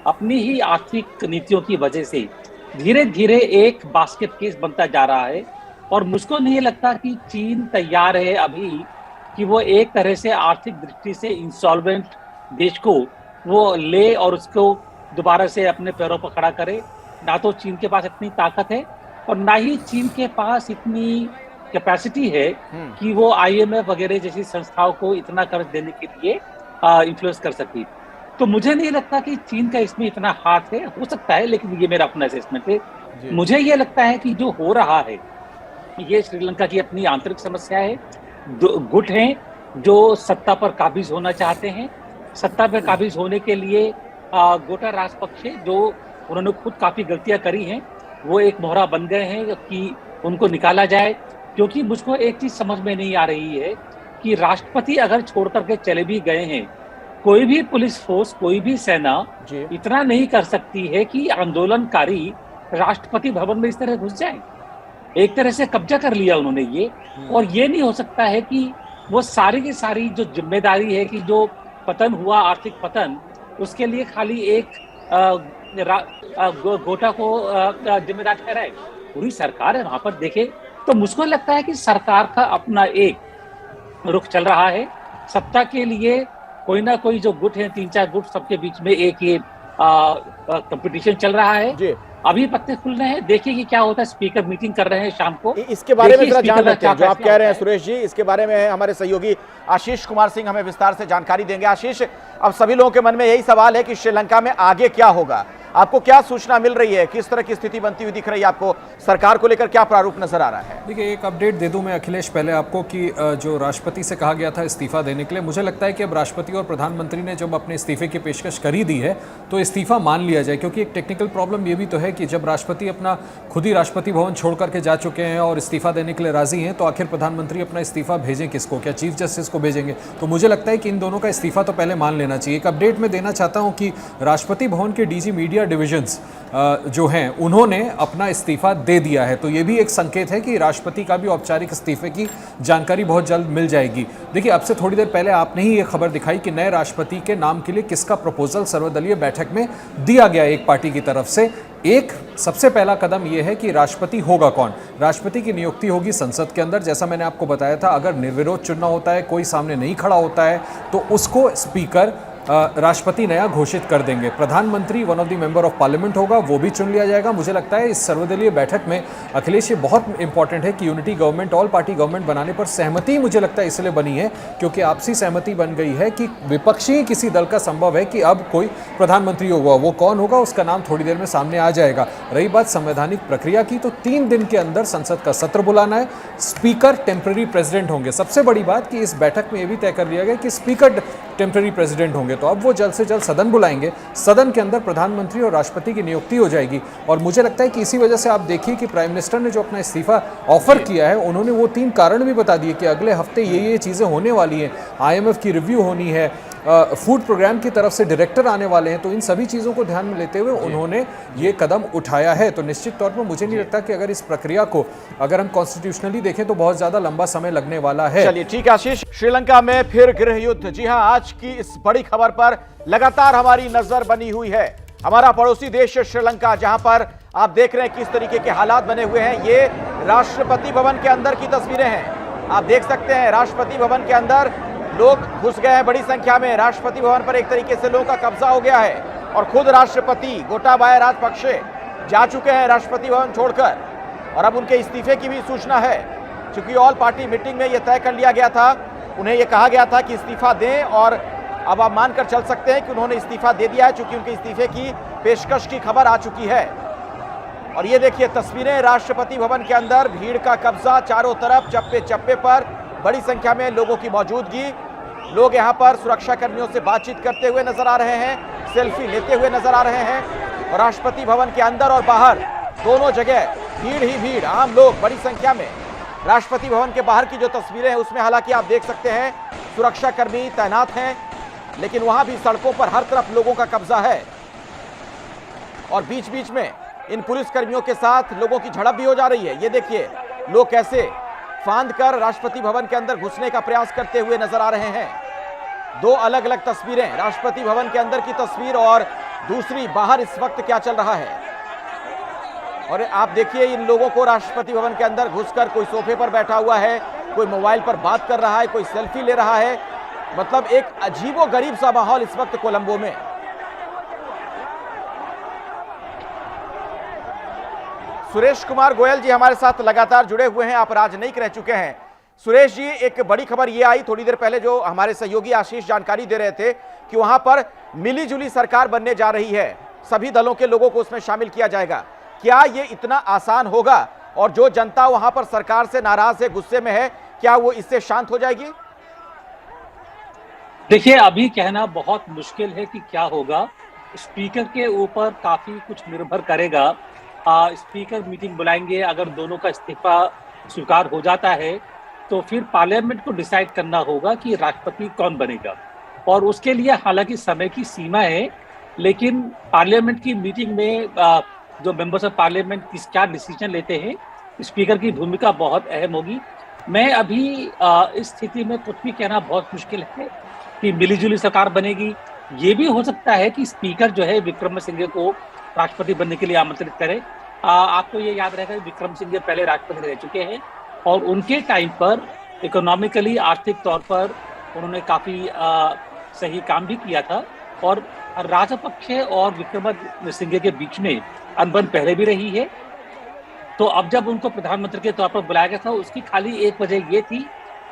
अपनी ही आर्थिक नीतियों की वजह से धीरे धीरे एक बास्केट केस बनता जा रहा है, और मुझको नहीं लगता कि चीन तैयार है अभी कि वो एक तरह से आर्थिक दृष्टि से इंसॉल्वेंट देश को वो ले और उसको दोबारा से अपने पैरों पर खड़ा करे। ना तो चीन के पास इतनी ताकत है, और ना ही चीन के पास इतनी कैपेसिटी है कि वो IMF वगैरह जैसी संस्थाओं को इतना कर्ज देने के लिए इन्फ्लुएंस कर सके। तो मुझे नहीं लगता कि चीन का इसमें इतना हाथ है, हो सकता है, लेकिन ये मेरा अपना असेसमेंट है। मुझे ये लगता है कि जो हो रहा है ये श्रीलंका की अपनी आंतरिक समस्या है। गुट हैं जो सत्ता पर काबिज होना चाहते हैं। सत्ता पर काबिज होने के लिए गोटा राजपक्षे, जो उन्होंने खुद काफ़ी गलतियां करी हैं, वो एक मोहरा बन गए हैं कि उनको निकाला जाए। क्योंकि मुझको एक चीज़ समझ में नहीं आ रही है कि राष्ट्रपति अगर छोड़ करके चले भी गए हैं, कोई भी पुलिस फोर्स, कोई भी सेना इतना नहीं कर सकती है कि आंदोलनकारी राष्ट्रपति भवन में इस तरह घुस जाए। एक तरह से कब्जा कर लिया उन्होंने ये। और ये नहीं हो सकता है कि वो सारी की सारी जो जिम्मेदारी है कि जो पतन हुआ, आर्थिक पतन, उसके लिए खाली एक गोटा को जिम्मेदार ठहराए। पूरी सरकार है वहां पर देखे तो मुझको लगता है कि सरकार का अपना एक रुख चल रहा है। सत्ता के लिए कोई ना कोई जो गुट है, 3-4 गुट, सबके बीच में एक ये कंपटीशन चल रहा है। अभी पत्ते खुल रहे हैं, देखिए कि क्या होता है। स्पीकर मीटिंग कर रहे हैं शाम को। इसके बारे में जरा जान लेते हैं जो आप कह रहे हैं सुरेश जी। इसके बारे में हमारे सहयोगी आशीष कुमार सिंह हमें विस्तार से जानकारी देंगे। आशीष, अब सभी लोगों के मन में यही सवाल है कि श्रीलंका में आगे क्या होगा। आपको क्या सूचना मिल रही है, किस तरह की स्थिति बनती हुई दिख रही है आपको, सरकार को लेकर क्या प्रारूप नजर आ रहा है? देखिए, एक अपडेट दे दूं मैं अखिलेश पहले आपको कि जो राष्ट्रपति से कहा गया था इस्तीफा देने के लिए, मुझे लगता है कि अब राष्ट्रपति और प्रधानमंत्री ने जब अपने इस्तीफे की पेशकश करी दी है तो इस्तीफा मान लिया जाए। क्योंकि एक टेक्निकल प्रॉब्लम ये भी तो है कि जब राष्ट्रपति अपना खुद ही राष्ट्रपति भवन छोड़ करके जा चुके हैं और इस्तीफा देने के लिए राजी हैं, तो आखिर प्रधानमंत्री अपना इस्तीफा भेजें किसको? क्या चीफ जस्टिस को भेजेंगे? तो मुझे लगता है कि इन दोनों का इस्तीफा तो पहले मान लेना चाहिए। एक अपडेट में देना चाहता हूं कि राष्ट्रपति भवन के डीजी मीडिया डिविजन्स जो हैं उन्होंने अपना इस्तीफा दे दिया है। तो ये भी एक संकेत है कि राष्ट्रपति का भी औपचारिक इस्तीफे की जानकारी बहुत जल्द मिल जाएगी। देखिए, अब से थोड़ी देर पहले आपने ही ये खबर दिखाई कि नए राष्ट्रपति के नाम के लिए किसका प्रपोजल सर्वदलीय बैठक में दिया गया एक पार्टी की तरफ से। एक सबसे पहला कदम यह है कि राष्ट्रपति होगा कौन। राष्ट्रपति की नियुक्ति होगी संसद के अंदर। जैसा मैंने आपको बताया था, अगर निर्विरोध चुनना होता है, कोई सामने नहीं खड़ा होता है, तो उसको स्पीकर राष्ट्रपति नया घोषित कर देंगे। प्रधानमंत्री one of the member of parliament होगा, वो भी चुन लिया जाएगा। मुझे लगता है इस सर्वदलीय बैठक में अखिलेश ये बहुत इंपॉर्टेंट है कि unity government, all party government बनाने पर सहमति मुझे लगता है इसलिए बनी है क्योंकि आपसी सहमति बन गई है कि विपक्षी किसी दल का संभव है कि अब कोई प्रधानमंत्री होगा। वो कौन होगा उसका नाम थोड़ी देर में सामने आ जाएगा। रही बात संवैधानिक प्रक्रिया की, तो 3 दिन के अंदर संसद का सत्र बुलाना है। स्पीकर टेम्पररी प्रेसिडेंट होंगे। सबसे बड़ी बात कि इस बैठक में यह भी तय कर लिया गया कि स्पीकर टेम्पररी प्रेसिडेंट होंगे। तो अब वो जल्द से जल्द सदन बुलाएंगे। सदन के अंदर प्रधानमंत्री और राष्ट्रपति की नियुक्ति हो जाएगी। और मुझे लगता है कि इसी वजह से आप देखिए कि प्राइम मिनिस्टर ने जो अपना इस्तीफा ऑफर किया है, उन्होंने वो 3 कारण भी बता दिए कि अगले हफ्ते ये चीज़ें होने वाली हैं। IMF की रिव्यू होनी है, फूड प्रोग्राम की तरफ से डायरेक्टर आने वाले हैं। तो इन सभी चीज़ों को ध्यान में लेते हुए उन्होंने ये कदम उठाया है। तो निश्चित तौर पर मुझे नहीं लगता कि अगर इस प्रक्रिया को अगर हम कॉन्स्टिट्यूशनली देखें तो बहुत ज़्यादा लंबा समय लगने वाला है। चलिए ठीक है आशीष। श्रीलंका में फिर गृह युद्ध। जी हां, आज की इस बड़ी खबर पर लगातार हमारी नजर बनी हुई है। हमारा पड़ोसी देश श्रीलंका, जहां पर आप देख रहे हैं किस तरीके के हालात बने हुए हैं। ये राष्ट्रपति भवन के अंदर की तस्वीरें हैं। आप देख सकते हैं राष्ट्रपति भवन के अंदर लोग घुस गए हैं बड़ी संख्या में। राष्ट्रपति भवन पर एक तरीके से लोगों का कब्जा हो गया है और खुद राष्ट्रपति गोटाबाया राजपक्षे जा चुके हैं राष्ट्रपति भवन छोड़कर। और अब उनके इस्तीफे की भी सूचना है, क्योंकि ऑल पार्टी मीटिंग में यह तय कर लिया गया था, उन्हें यह कहा गया था कि इस्तीफा दें। और अब आप मानकर चल सकते हैं कि उन्होंने इस्तीफा दे दिया है, चूंकि उनके इस्तीफे की पेशकश की खबर आ चुकी है। और ये देखिए तस्वीरें राष्ट्रपति भवन के अंदर, भीड़ का कब्जा चारों तरफ, चप्पे चप्पे पर बड़ी संख्या में लोगों की मौजूदगी। लोग यहां पर सुरक्षा कर्मियों से बातचीत करते हुए नजर आ रहे हैं, सेल्फी लेते हुए नजर आ रहे हैं। और राष्ट्रपति भवन के अंदर और बाहर दोनों जगह भीड़ ही भीड़, आम लोग बड़ी संख्या में। राष्ट्रपति भवन के बाहर की जो तस्वीरें हैं उसमें हालांकि आप देख सकते हैं सुरक्षा कर्मी तैनात हैं, लेकिन वहां भी सड़कों पर हर तरफ लोगों का कब्जा है। और बीच बीच में इन पुलिस कर्मियों के साथ लोगों की झड़प भी हो जा रही है। ये देखिए लोग कैसे फांद कर राष्ट्रपति भवन के अंदर घुसने का प्रयास करते हुए नजर आ रहे हैं। 2 अलग अलग तस्वीरें, राष्ट्रपति भवन के अंदर की तस्वीर और दूसरी बाहर इस वक्त क्या चल रहा है। और आप देखिए इन लोगों को राष्ट्रपति भवन के अंदर घुसकर कोई सोफे पर बैठा हुआ है, कोई मोबाइल पर बात कर रहा है, कोई सेल्फी ले रहा है। मतलब एक अजीबोगरीब सा माहौल इस वक्त कोलंबो में। सुरेश कुमार गोयल जी हमारे साथ लगातार जुड़े हुए हैं, आप राजनयिक रह चुके हैं। सुरेश जी, एक बड़ी खबर ये आई थोड़ी देर पहले जो हमारे सहयोगी आशीष जानकारी दे रहे थे कि वहां पर मिलीजुली सरकार बनने जा रही है, सभी दलों के लोगों को उसमें शामिल किया जाएगा। क्या ये इतना आसान होगा? और जो जनता वहां पर सरकार से नाराज है, गुस्से में है, क्या वो इससे शांत हो जाएगी? देखिए, अभी कहना बहुत मुश्किल है कि क्या होगा। स्पीकर के ऊपर काफी कुछ निर्भर करेगा। स्पीकर मीटिंग बुलाएंगे, अगर दोनों का इस्तीफा स्वीकार हो जाता है तो फिर पार्लियामेंट को डिसाइड करना होगा कि राष्ट्रपति कौन बनेगा। और उसके लिए हालांकि समय की सीमा है, लेकिन पार्लियामेंट की मीटिंग में जो मेंबर्स ऑफ पार्लियामेंट क्या डिसीजन लेते हैं स्पीकर की भूमिका बहुत अहम होगी। मैं अभी इस स्थिति में कुछ भी कहना बहुत मुश्किल है कि मिलीजुली सरकार बनेगी। ये भी हो सकता है कि स्पीकर जो है विक्रमसिंघे को राष्ट्रपति बनने के लिए आमंत्रित करे। आपको ये याद रहेगा विक्रमसिंघे पहले राष्ट्रपति रह चुके हैं और उनके टाइम पर इकोनॉमिकली, आर्थिक तौर पर उन्होंने काफी सही काम भी किया था और राजपक्षे और विक्रमसिंघे के बीच में अनबन पहले भी रही है। तो अब जब उनको प्रधानमंत्री के तौर पर बुलाया गया था, उसकी खाली एक वजह ये थी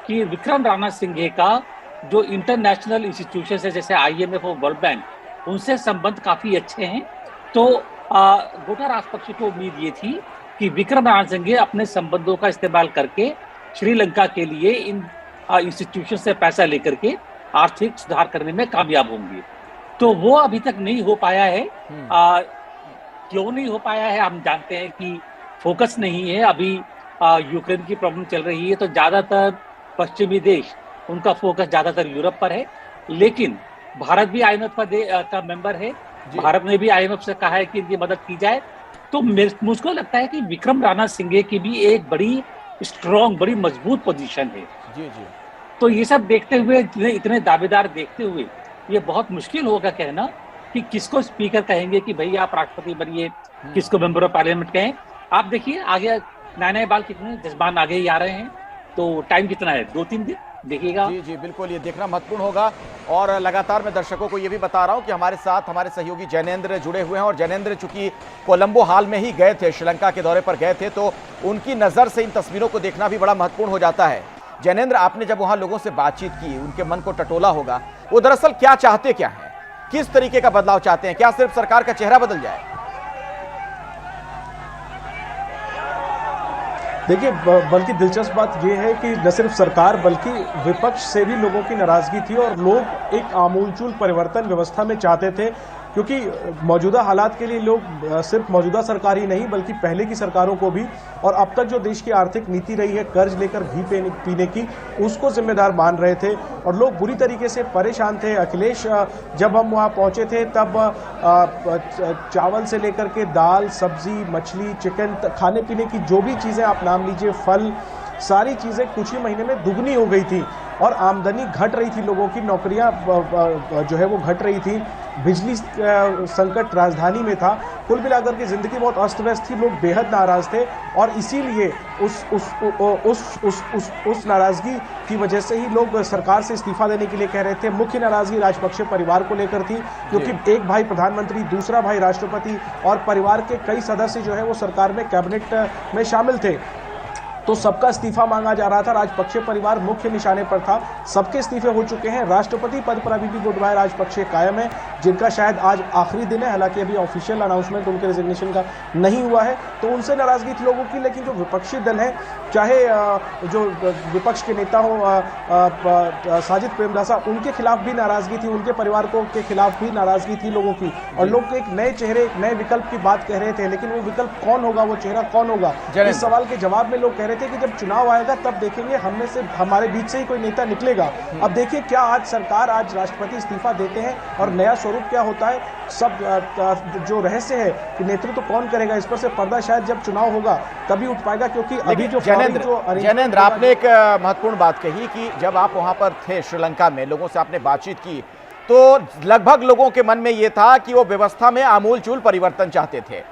कि विक्रम राणा सिंघे का जो इंटरनेशनल इंस्टीट्यूशन है जैसे IMF और वर्ल्ड बैंक, उनसे संबंध काफी अच्छे हैं। तो गोटा राजपक्षे को उम्मीद ये थी कि विक्रम राणा सिंघे अपने संबंधों का इस्तेमाल करके श्रीलंका के लिए इन इंस्टीट्यूशन से पैसा लेकर के आर्थिक सुधार करने में कामयाब होंगे। तो वो अभी तक नहीं हो पाया है। क्यों नहीं हो पाया है? हम जानते हैं कि फोकस नहीं है। अभी यूक्रेन की प्रॉब्लम चल रही है, तो ज्यादातर पश्चिमी देश, उनका फोकस ज्यादातर यूरोप पर है। लेकिन भारत भी IMF का मेंबर है। भारत ने भी IMF से कहा है कि इनकी मदद की जाए। तो मुझको लगता है कि विक्रम राणा सिंघे की भी एक बड़ी स्ट्रॉन्ग, बड़ी मजबूत पोजीशन है। जी जी। तो ये सब देखते हुए, इतने दावेदार देखते हुए, ये बहुत मुश्किल होगा कहना कि किसको स्पीकर कहेंगे कि भाई आप राष्ट्रपति बनिए, किसको मेंबर ऑफ पार्लियामेंट कहें। आप देखिए आगे नए बाल कितने जज्बान आगे ही आ रहे हैं। तो टाइम कितना है? 2-3 दिन देखिएगा। जी जी बिल्कुल, ये देखना महत्वपूर्ण होगा। और लगातार मैं दर्शकों को ये भी बता रहा हूं कि हमारे साथ हमारे सहयोगी जैनेंद्र जुड़े हुए हैं और जैनेंद्र चूंकि कोलंबो हाल में ही गए थे, श्रीलंका के दौरे पर गए थे, तो उनकी नज़र से इन तस्वीरों को देखना भी बड़ा महत्वपूर्ण हो जाता है। जैनेंद्र, आपने जब वहां लोगों से बातचीत की, उनके मन को टटोला होगा, वो दरअसल क्या चाहते क्या है, किस तरीके का बदलाव चाहते हैं? क्या सिर्फ सरकार का चेहरा बदल जाए? देखिए, बल्कि दिलचस्प बात यह है कि न सिर्फ सरकार बल्कि विपक्ष से भी लोगों की नाराजगी थी और लोग एक आमूलचूल परिवर्तन व्यवस्था में चाहते थे, क्योंकि मौजूदा हालात के लिए लोग सिर्फ मौजूदा सरकार ही नहीं बल्कि पहले की सरकारों को भी, और अब तक जो देश की आर्थिक नीति रही है कर्ज लेकर घी पीने की, उसको जिम्मेदार मान रहे थे और लोग बुरी तरीके से परेशान थे। अखिलेश, जब हम वहाँ पहुँचे थे तब चावल से लेकर के दाल, सब्जी, मछली, चिकन, खाने पीने की जो भी चीज़ें आप नाम लीजिए, फल, सारी चीज़ें कुछ ही महीने में दुगनी हो गई थी और आमदनी घट रही थी, लोगों की नौकरियां जो है वो घट रही थी। बिजली संकट राजधानी में था। कुल मिलाकर के जिंदगी बहुत अस्त व्यस्त थी, लोग बेहद नाराज थे और इसीलिए उस नाराजगी की वजह से ही लोग सरकार से इस्तीफा देने के लिए कह रहे थे। मुख्य नाराजगी राजपक्षे परिवार को लेकर थी, क्योंकि एक भाई प्रधानमंत्री, दूसरा भाई राष्ट्रपति और परिवार के कई सदस्य जो है वो सरकार में, कैबिनेट में शामिल थे। तो सबका इस्तीफा मांगा जा रहा था। राजपक्षे परिवार मुख्य निशाने पर था। सबके इस्तीफे हो चुके हैं। राष्ट्रपति पद पर अभी भी गोटबाया राजपक्षे कायम है, जिनका शायद आज आखिरी दिन है। हालांकि अभी ऑफिशियल अनाउंसमेंट उनके रिजिग्नेशन का नहीं हुआ है। तो उनसे नाराजगी थी लोगों की। लेकिन जो विपक्षी दल है, चाहे जो विपक्ष के नेता हो साजिद प्रेमदासा, उनके खिलाफ भी नाराजगी थी, उनके परिवार के खिलाफ भी नाराजगी थी लोगों की। और लोग एक नए चेहरे, एक नए विकल्प की बात कह रहे थे, लेकिन वो विकल्प कौन होगा, वो चेहरा कौन होगा, इस सवाल के जवाब में लोग कह रहे थे कि जब चुनाव आएगा तब देखेंगे, हम में से, हमारे बीच से ही कोई नेता निकलेगा। अब देखिए क्या आज सरकार, आज राष्ट्रपति इस्तीफा देते हैं और नया स्वरूप क्या होता है। सब जो रहस्य है कि नेतृत्व कौन करेगा, इस पर से पर्दा शायद जब चुनाव होगा तभी उठ पाएगा। क्योंकि अभी जो जैनेंद्र, आपने एक महत्वपूर्ण बात कही कि जब आप वहां पर थे श्रीलंका में, लोगों से आपने बातचीत की, तो लगभग लोगों के मन में यह था कि वो व्यवस्था में आमूलचूल परिवर्तन चाहते थे।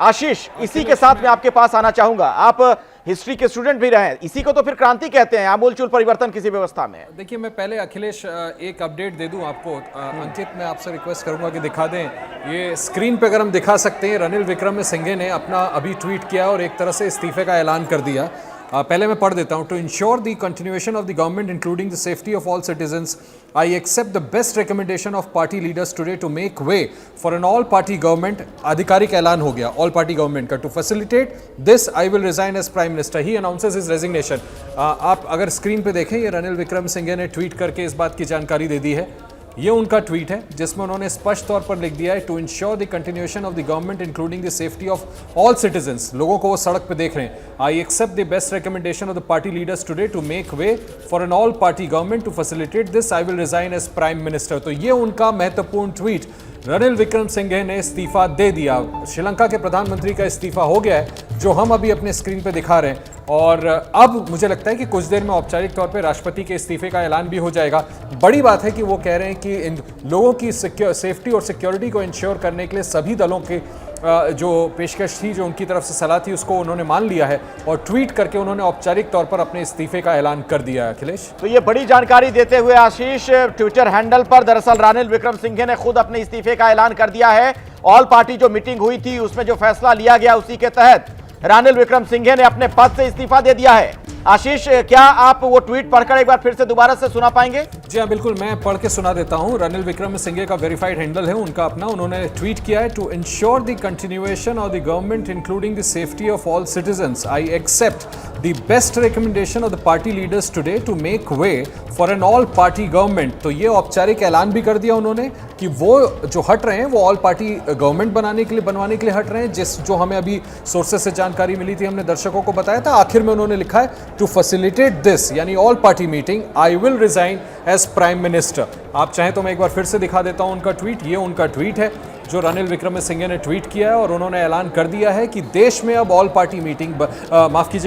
आशीष, इसी के साथ मैं आपके पास आना चाहूंगा। आप हिस्ट्री के स्टूडेंट भी रहे हैं, इसी को तो फिर क्रांति कहते हैं, आमूलचूल परिवर्तन किसी व्यवस्था में। देखिए, मैं पहले अखिलेश एक अपडेट दे दूं आपको। अंकित, मैं आपसे रिक्वेस्ट करूंगा कि दिखा दें, ये स्क्रीन पे अगर हम दिखा सकते हैं। रनिल विक्रमसिंघे ने अपना अभी ट्वीट किया और एक तरह से इस्तीफे का ऐलान कर दिया। पहले मैं पढ़ देता हूं। To ensure the continuation of the government including the safety of all citizens, I accept the best recommendation of party leaders today to make way for an all party government. आधिकारिक ऐलान हो गया ऑल पार्टी गवर्नमेंट का। To facilitate this I will resign as prime minister. He announces his resignation. आप अगर screen पे देखें, ये रनिल विक्रमसिंघे ने ट्वीट करके इस बात की जानकारी दे दी है। ये उनका ट्वीट है जिसमें उन्होंने स्पष्ट तौर पर लिख दिया है, to ensure the continuation of the government including the safety of all citizens. लोगों को वो सड़क पे देख रहे हैं। I accept the best recommendation of the party leaders today to make way for an all party government. To facilitate this I will resign as prime minister. तो ये उनका महत्वपूर्ण ट्वीट रनिल विक्रमसिंघे ने इस्तीफा दे दिया। श्रीलंका के प्रधानमंत्री का इस्तीफा हो गया है, जो हम अभी अपने स्क्रीन पे दिखा रहे हैं। और अब मुझे लगता है कि कुछ देर में औपचारिक तौर पे राष्ट्रपति के इस्तीफे का ऐलान भी हो जाएगा। बड़ी बात है कि वो कह रहे हैं कि इन लोगों की सेफ्टी और सिक्योरिटी को इंश्योर करने के लिए सभी दलों के जो पेशकश थी, जो उनकी तरफ से सलाह थी, उसको उन्होंने मान लिया है और ट्वीट करके उन्होंने औपचारिक तौर पर अपने इस्तीफे का ऐलान कर दिया है। अखिलेश, तो ये बड़ी जानकारी देते हुए आशीष, ट्विटर हैंडल पर दरअसल रानिल विक्रमसिंघे ने खुद अपने इस्तीफे का ऐलान कर दिया है। ऑल पार्टी जो मीटिंग हुई थी उसमें जो फैसला लिया गया उसी के तहत रानिल विक्रमसिंघे ने अपने पद से इस्तीफा दे दिया है। आशीष, क्या आप वो ट्वीट पढ़कर एक बार फिर से दोबारा से सुना पाएंगे? जी हाँ, बिल्कुल, मैं पढ़ के सुना देता हूँ। रनिल विक्रमसिंघे का वेरीफाइड हैंडल है उनका अपना। उन्होंने ट्वीट किया है, to ensure the continuation of the government including the safety of all citizens, I accept the best recommendation of the party leaders today to make way for an all party government. तो ये औपचारिक ऐलान भी कर दिया उन्होंने कि वो जो हट रहे हैं वो ऑल पार्टी गवर्नमेंट बनवाने के लिए हट रहे हैं। जो हमें अभी सोर्सेस से जानकारी मिली थी, हमने दर्शकों को बताया था। आखिर में उन्होंने लिखा है, टू फैसिलिटेट दिस यानी all party meeting I will resign as prime minister. आप चाहें तो मैं एक बार फिर से दिखा देता हूं उनका ट्वीट। ये उनका ट्वीट है जो रनिल विक्रमसिंघे ने ट्वीट किया है और उन्होंने ऐलान कर दिया है कि देश में अब all party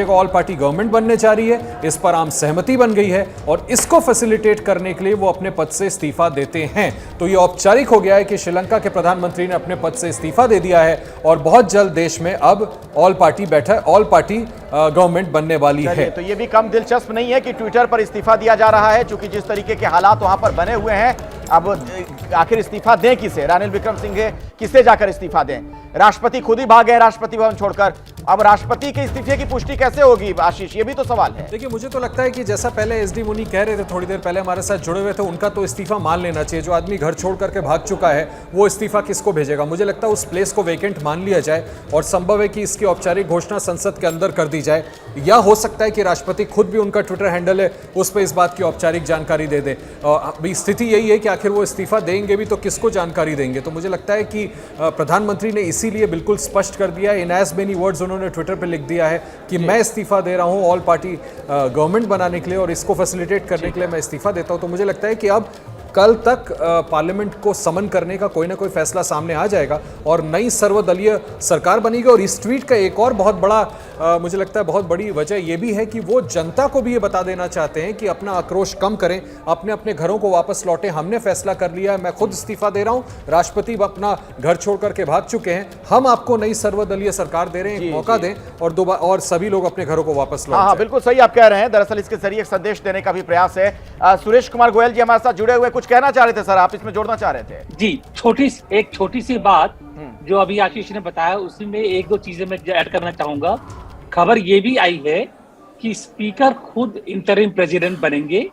all party government बनने जा रही है। इस पर आम सहमति बन गई है और इसको फैसिलिटेट करने के लिए वो अपने पद से इस्तीफा देते हैं। तो ये औपचारिक हो गया है कि श्रीलंका के प्रधानमंत्री ने अपने पद से इस्तीफा दे दिया है और बहुत जल्द देश में अब ऑल पार्टी गवर्नमेंट बनने वाली है। तो ये भी कम दिलचस्प नहीं है कि ट्विटर पर इस्तीफा दिया जा रहा है, क्योंकि जिस तरीके के हालात वहां पर बने हुए हैं, अब आखिर इस्तीफा दें किसे? रानिल विक्रमसिंघे किसे जाकर इस्तीफा दें? राष्ट्रपति खुद ही भाग गए राष्ट्रपति भवन छोड़कर। अब राष्ट्रपति के इस्तीफे की पुष्टि कैसे होगी आशीष, ये भी तो सवाल है। देखिए, मुझे तो लगता है कि जैसा पहले एसडी मुनि कह रहे थे, थोड़ी देर पहले हमारे साथ जुड़े हुए थे, उनका तो इस्तीफा मान लेना चाहिए। जो आदमी घर छोड़ करके भाग चुका है वो इस्तीफा किसको भेजेगा? मुझे लगता है उस प्लेस को वेकेंट मान लिया जाए और संभव है कि इसकी औपचारिक घोषणा संसद के अंदर कर दी जाए, या हो सकता है कि राष्ट्रपति खुद भी, उनका ट्विटर हैंडल है उस पर इस बात की औपचारिक जानकारी दे दे। अभी स्थिति यही है कि आखिर वो इस्तीफा देंगे भी तो किसको जानकारी देंगे? तो मुझे लगता है कि प्रधानमंत्री ने इसीलिए बिल्कुल स्पष्ट कर दिया है, इन एज मेनी वर्ड्स उन्होंने ट्विटर पर लिख दिया है कि मैं इस्तीफा दे रहा हूं ऑल पार्टी गवर्नमेंट बनाने के लिए और इसको फैसिलिटेट करने के लिए मैं इस्तीफा देता हूं। तो मुझे लगता है कि अब कल तक पार्लियामेंट को समन करने का कोई ना कोई फैसला सामने आ जाएगा और नई सर्वदलीय सरकार बनेगी। और इस ट्वीट का एक और बहुत बड़ा मुझे लगता है बहुत बड़ी वजह यह भी है कि वो जनता को भी ये बता देना चाहते हैं कि अपना आक्रोश कम करें, अपने अपने घरों को वापस लौटें। हमने फैसला कर लिया है, मैं खुद इस्तीफा दे रहा हूं, राष्ट्रपति अपना घर छोड़ करके भाग चुके हैं, हम आपको नई सर्वदलीय सरकार दे रहे हैं, एक मौका दें और सभी लोग अपने घरों को वापस लौटें। हाँ, बिल्कुल सही आप कह रहे हैं। दरअसल इसके जरिए एक संदेश देने का भी प्रयास है। सुरेश कुमार गोयल जी हमारे साथ जुड़े हुए, कुछ कहना चाह रहे थे सर, आप इसमें जोड़ना चाह रहे थे? जी, एक छोटी सी बात जो अभी आशीष ने बताया, उसी में एक दो चीजें मैं ऐड करना चाहूंगा। खबर ये भी आई है कि स्पीकर खुद इंटरिम प्रेसिडेंट बनेंगे,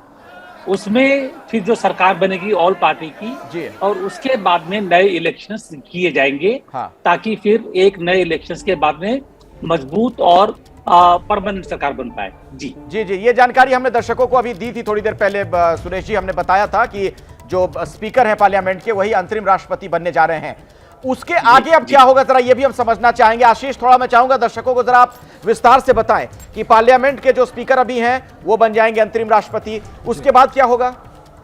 उसमें फिर जो सरकार बनेगी ऑल पार्टी की, और उसके बाद में नए इलेक्शंस किए जाएंगे। हाँ। ताकि फिर एक नए इलेक्शंस के बाद में मजबूत और परमानेंट सरकार बन पाए। जी जी जी, ये जानकारी हमने दर्शकों को अभी दी थी थोड़ी देर पहले। सुरेश जी, हमने बताया था कि जो स्पीकर हैं पार्लियामेंट के, वही अंतरिम राष्ट्रपति बनने जा रहे हैं। उसके आगे अब क्या होगा, जरा ये भी हम समझना चाहेंगे। आशीष, थोड़ा मैं चाहूंगा दर्शकों को जरा आप विस्तार से बताएं कि पार्लियामेंट के जो स्पीकर अभी हैं वो बन जाएंगे अंतरिम राष्ट्रपति, उसके बाद क्या होगा?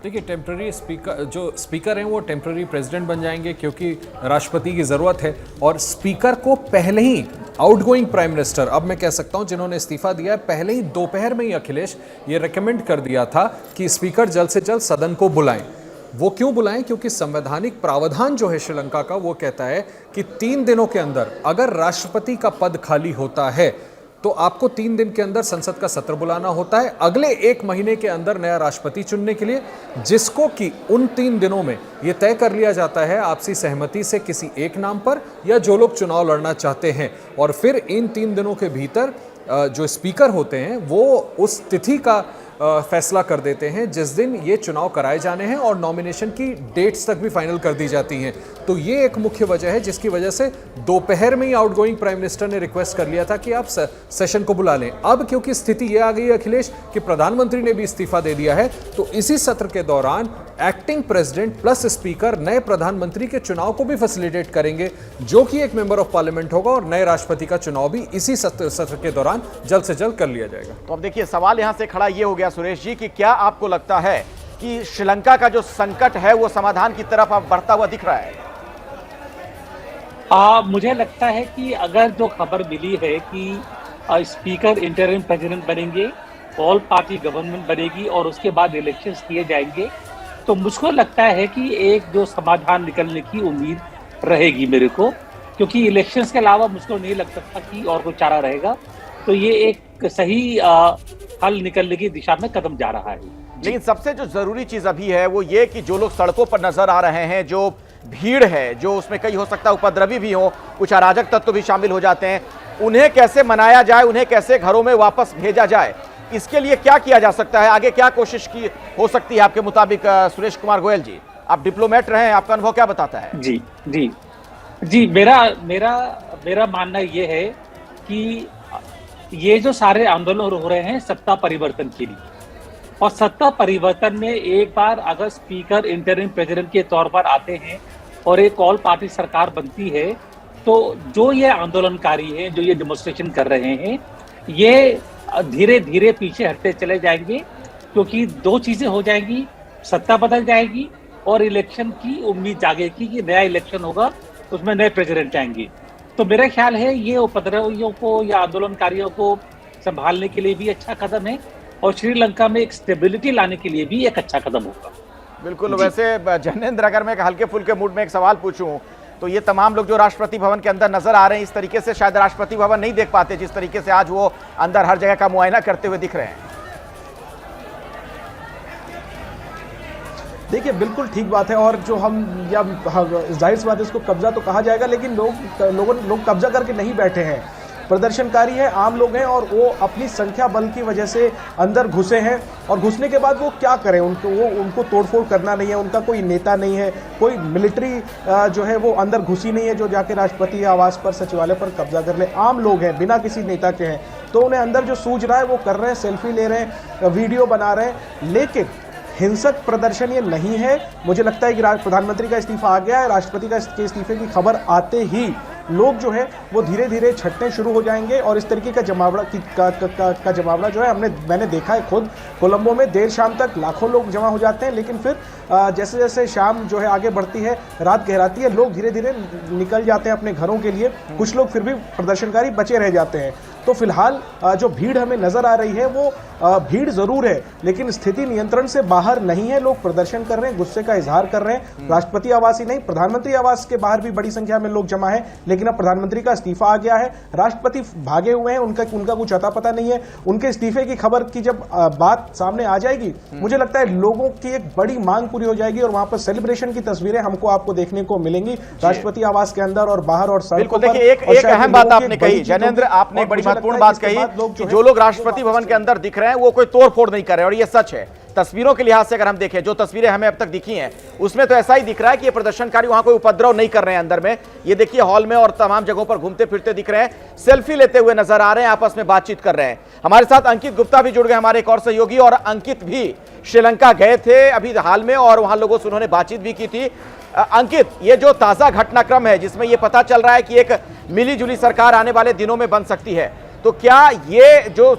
देखिए, टेम्पररी स्पीकर हैं वो टेम्पररी प्रेसिडेंट बन जाएंगे, क्योंकि राष्ट्रपति की ज़रूरत है। और स्पीकर को पहले ही आउटगोइंग प्राइम मिनिस्टर, अब मैं कह सकता हूं जिन्होंने इस्तीफा दिया है, पहले ही दोपहर में ही अखिलेश ये रेकमेंड कर दिया था कि स्पीकर जल्द से जल्द सदन को बुलाएं। वो क्यों बुलाएं? क्योंकि संवैधानिक प्रावधान जो है श्रीलंका का, वो कहता है कि 3 दिनों के अंदर अगर राष्ट्रपति का पद खाली होता है तो आपको 3 दिन के अंदर संसद का सत्र बुलाना होता है, अगले 1 महीने के अंदर नया राष्ट्रपति चुनने के लिए, जिसको कि उन 3 दिनों में यह तय कर लिया जाता है आपसी सहमति से किसी एक नाम पर, या जो लोग चुनाव लड़ना चाहते हैं। और फिर इन 3 दिनों के भीतर जो स्पीकर होते हैं वो उस तिथि का फैसला कर देते हैं जिस दिन ये चुनाव कराए जाने हैं, और नॉमिनेशन की डेट्स तक भी फाइनल कर दी जाती हैं। तो ये एक मुख्य वजह है जिसकी वजह से दोपहर में ही आउटगोइंग प्राइम मिनिस्टर ने रिक्वेस्ट कर लिया था कि आप सेशन को बुला लें। अब क्योंकि स्थिति ये आ गई है अखिलेश कि प्रधानमंत्री ने भी इस्तीफा दे दिया है, तो इसी सत्र के दौरान एक्टिंग प्रेसिडेंट प्लस स्पीकर नए प्रधानमंत्री के चुनाव को भी फैसिलिटेट करेंगे, जो कि एक मेंबर ऑफ पार्लियामेंट होगा, और नए राष्ट्रपति का चुनाव भी इसी सत्र के दौरान जल्द से जल्द कर लिया जाएगा। तो अब देखिए, सवाल यहां से खड़ा ये हो गया सुरेश जी कि क्या आपको लगता है कि श्रीलंका का जो संकट है वो समाधान की तरफ अब बढ़ता हुआ दिख रहा है? मुझे लगता है कि अगर जो खबर मिली है कि स्पीकर इंटरिम प्रेसिडेंट बनेंगे, ऑल पार्टी गवर्नमेंट बनेगी और उसके बाद इलेक्शंस किए जाएंगे, तो मुझको लगता है कि एक जो समाधान निकलने की उम्मीद रहेगी मेरे को, क्योंकि इलेक्शंस के अलावा मुझको नहीं लगता था कि और कोई चारा रहेगा। तो ये एक सही हल निकलने की दिशा में कदम जा रहा है। लेकिन सबसे जो जरूरी चीज अभी है वो ये कि जो लोग सड़कों पर नजर आ रहे हैं, जो भीड़ है, जो उसमें कई हो सकता है उपद्रवी भी हो, कुछ अराजक तत्व भी शामिल हो जाते हैं, उन्हें कैसे मनाया जाए, उन्हें कैसे घरों में वापस भेजा जाए, इसके लिए क्या किया जा सकता है, आगे क्या कोशिश की हो सकती है आपके मुताबिक? सुरेश कुमार गोयल जी, आप डिप्लोमेट रहे हैं, आपका अनुभव क्या बताता है? जी जी जी, मेरा मानना ये है कि ये जो सारे आंदोलन हो रहे हैं सत्ता परिवर्तन के लिए, और सत्ता परिवर्तन में एक बार अगर स्पीकर इंटरिम प्रेसिडेंट के तौर पर आते हैं और एक ऑल पार्टी सरकार बनती है, तो जो ये आंदोलनकारी हैं, जो ये डेमोन्स्ट्रेशन कर रहे हैं, ये धीरे धीरे पीछे हटते चले जाएंगे, क्योंकि दो चीजें हो जाएंगी, सत्ता बदल जाएगी और इलेक्शन की उम्मीद जागेगी कि नया इलेक्शन होगा, उसमें नए प्रेसिडेंट आएंगे। तो मेरा ख्याल है ये उपद्रवियों को या आंदोलनकारियों को संभालने के लिए भी अच्छा कदम है और श्रीलंका में एक स्टेबिलिटी लाने के लिए भी एक अच्छा कदम होगा। बिल्कुल। वैसे जैनेंद्र, अगर मैं हल्के फुल्के मूड में एक सवाल पूछूं, तो ये तमाम लोग जो राष्ट्रपति भवन के अंदर नजर आ रहे हैं, इस तरीके से शायद राष्ट्रपति भवन नहीं देख पाते जिस तरीके से आज वो अंदर हर जगह का मुआयना करते हुए दिख रहे हैं। देखिए, बिल्कुल ठीक बात है। और जो हम या जाहिर सी बात है, इसको कब्जा तो कहा जाएगा, लेकिन लोग कब्जा करके नहीं बैठे हैं। प्रदर्शनकारी हैं, आम लोग हैं, और वो अपनी संख्या बल की वजह से अंदर घुसे हैं। और घुसने के बाद वो क्या करें? उनको तोड़फोड़ करना नहीं है, उनका कोई नेता नहीं है, कोई मिलिट्री जो है वो अंदर घुसी नहीं है जो जाके राष्ट्रपति आवास पर, सचिवालय पर कब्जा कर ले। आम लोग हैं, बिना किसी नेता के हैं, तो उन्हें अंदर जो सूझ रहा है वो कर रहे हैं, सेल्फी ले रहे हैं, वीडियो बना रहे हैं। लेकिन हिंसक प्रदर्शन ये नहीं है। मुझे लगता है कि प्रधानमंत्री का इस्तीफा आ गया है। राष्ट्रपति के इस्तीफे की खबर आते ही लोग जो है वो धीरे धीरे छटने शुरू हो जाएंगे, और इस तरीके का जमावड़ा जो है मैंने देखा है खुद। कोलंबो में देर शाम तक लाखों लोग जमा हो जाते हैं, लेकिन फिर जैसे जैसे शाम जो है आगे बढ़ती है, रात गहराती है, लोग धीरे धीरे निकल जाते हैं अपने घरों के लिए। कुछ लोग फिर भी प्रदर्शनकारी बचे रह जाते हैं। तो फिलहाल जो भीड़ हमें नजर आ रही है वो भीड़ जरूर है, लेकिन स्थिति नियंत्रण से बाहर नहीं है। लोग प्रदर्शन कर रहे हैं, गुस्से का इजहार कर रहे हैं। राष्ट्रपति आवास ही नहीं, प्रधानमंत्री आवास के बाहर भी बड़ी संख्या में लोग जमा है, लेकिन अब प्रधानमंत्री का इस्तीफा आ गया है। राष्ट्रपति भागे हुए हैं, उनका कुछ अता पता नहीं है। उनके इस्तीफे की खबर की जब बात सामने आ जाएगी, मुझे लगता है लोगों की एक बड़ी मांग पूरी हो जाएगी, और वहां पर सेलिब्रेशन की तस्वीरें आपको देखने को मिलेंगी राष्ट्रपति आवास के अंदर और बाहर और सड़कों पर। देखिए, एक अहम बात आपने कही जैनेंद्र, आपने बड़ी महत्वपूर्ण बात कही कि जो लोग राष्ट्रपति भवन के अंदर दिख रहे हैं वो कोई तोड़फोड़ नहीं कर रहे, और ये सच है। तस्वीरों के लिहाज से अगर हम देखें, जो तस्वीरें हमें अब तक दिखी हैं उसमें तो ऐसा ही दिख रहा है कि ये प्रदर्शनकारी वहां कोई उपद्रव नहीं कर रहे हैं अंदर में। ये देखिए, हॉल में और तमाम जगहों पर घूमते फिरते दिख रहे हैं, सेल्फी लेते हुए नजर आ रहे हैं, आपस में बातचीत कर रहे हैं। हमारे साथ अंकित गुप्ता भी जुड़ गए, हमारे एक और सहयोगी, और अंकित भी श्रीलंका गए थे अभी हाल में और वहां लोगों से उन्होंने बातचीत भी की थी। अंकित, ये जो ताजा घटनाक्रम है जिसमें यह पता चल रहा है कि एक मिलीजुली सरकार आने वाले दिनों में बन सकती है, तो क्या ये जो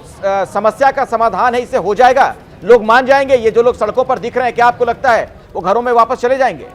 समस्या का समाधान है इससे हो जाएगा? लोग मान जाएंगे? ये जो लोग सड़कों पर दिख रहे हैं, क्या आपको लगता है वो घरों में वापस चले जाएंगे?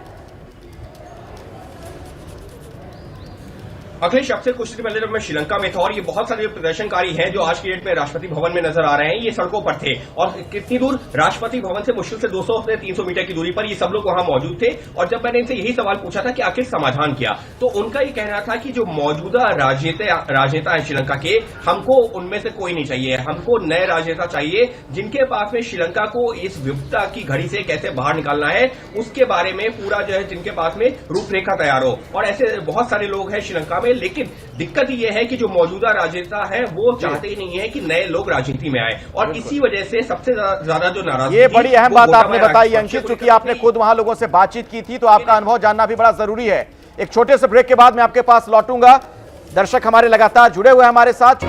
अखिलेश, अब से कुछ दिन पहले जब मैं श्रीलंका में था और ये बहुत सारे प्रदर्शनकारी हैं जो आज की डेट में राष्ट्रपति भवन में नजर आ रहे हैं, ये सड़कों पर थे। और कितनी दूर? राष्ट्रपति भवन से मुश्किल से 200 से 300 मीटर की दूरी पर ये सब लोग वहां मौजूद थे। और जब मैंने इनसे यही सवाल पूछा था कि आखिर समाधान किया, तो उनका ये कहना था कि जो मौजूदा राजनेता है श्रीलंका के, हमको उनमें से कोई नहीं चाहिए, हमको नए राजनेता चाहिए जिनके पास में श्रीलंका को इस विपदा की घड़ी से कैसे बाहर निकालना है उसके बारे में पूरा जो है, जिनके पास में रूपरेखा तैयार हो। और ऐसे बहुत सारे लोग हैं श्रीलंका में, लेकिन दिक्कत ये है कि जो मौजूदा राजनेता है वो चाहते ही नहीं है कि नए लोग राजनीति में आए, और इसी वजह से सबसे ज्यादा जो नाराजगी, ये बड़ी अहम बात आपने बताई अंकित, क्योंकि आपने खुद वहां लोगों से बातचीत की थी, तो आपका अनुभव जानना भी बड़ा जरूरी है। एक छोटे से ब्रेक के बाद मैं आपके पास लौटूंगा। दर्शक हमारे लगातार जुड़े हुए हमारे साथ।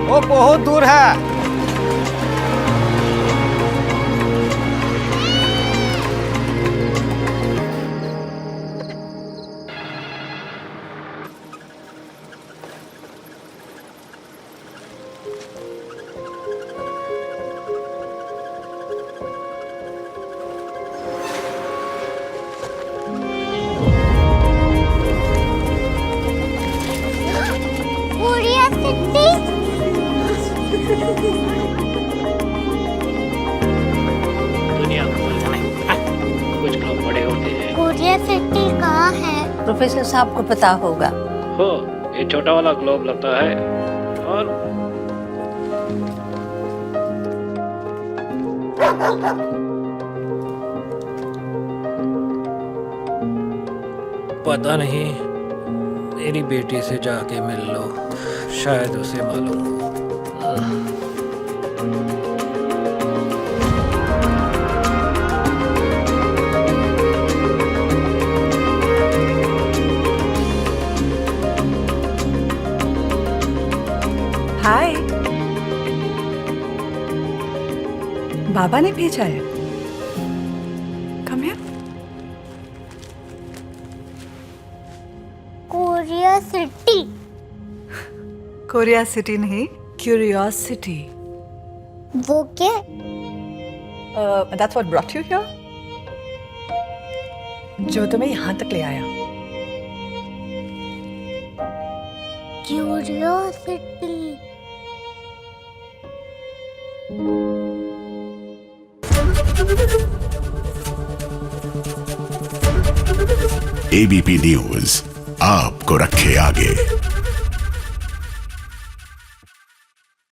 वो बहुत दूर है। दुनिया कुछ लोग बड़े होते हैं। कोरिया सिटी कहाँ है? प्रोफेसर साहब को पता होगा। हो, ये छोटा वाला ग्लोब लगता है और पता नहीं, मेरी बेटी से जाके मिल लो, शायद उसे मालूम हो। हाय, बाबा ने भेजा है। Come here. Korea city. Korea city नहीं, क्यूरियोसिटी। वो क्या? That's what brought you here? जो तुम्हें यहाँ तक ले आया। क्यूरियोसिटी। एबीपी न्यूज आपको रखे आगे।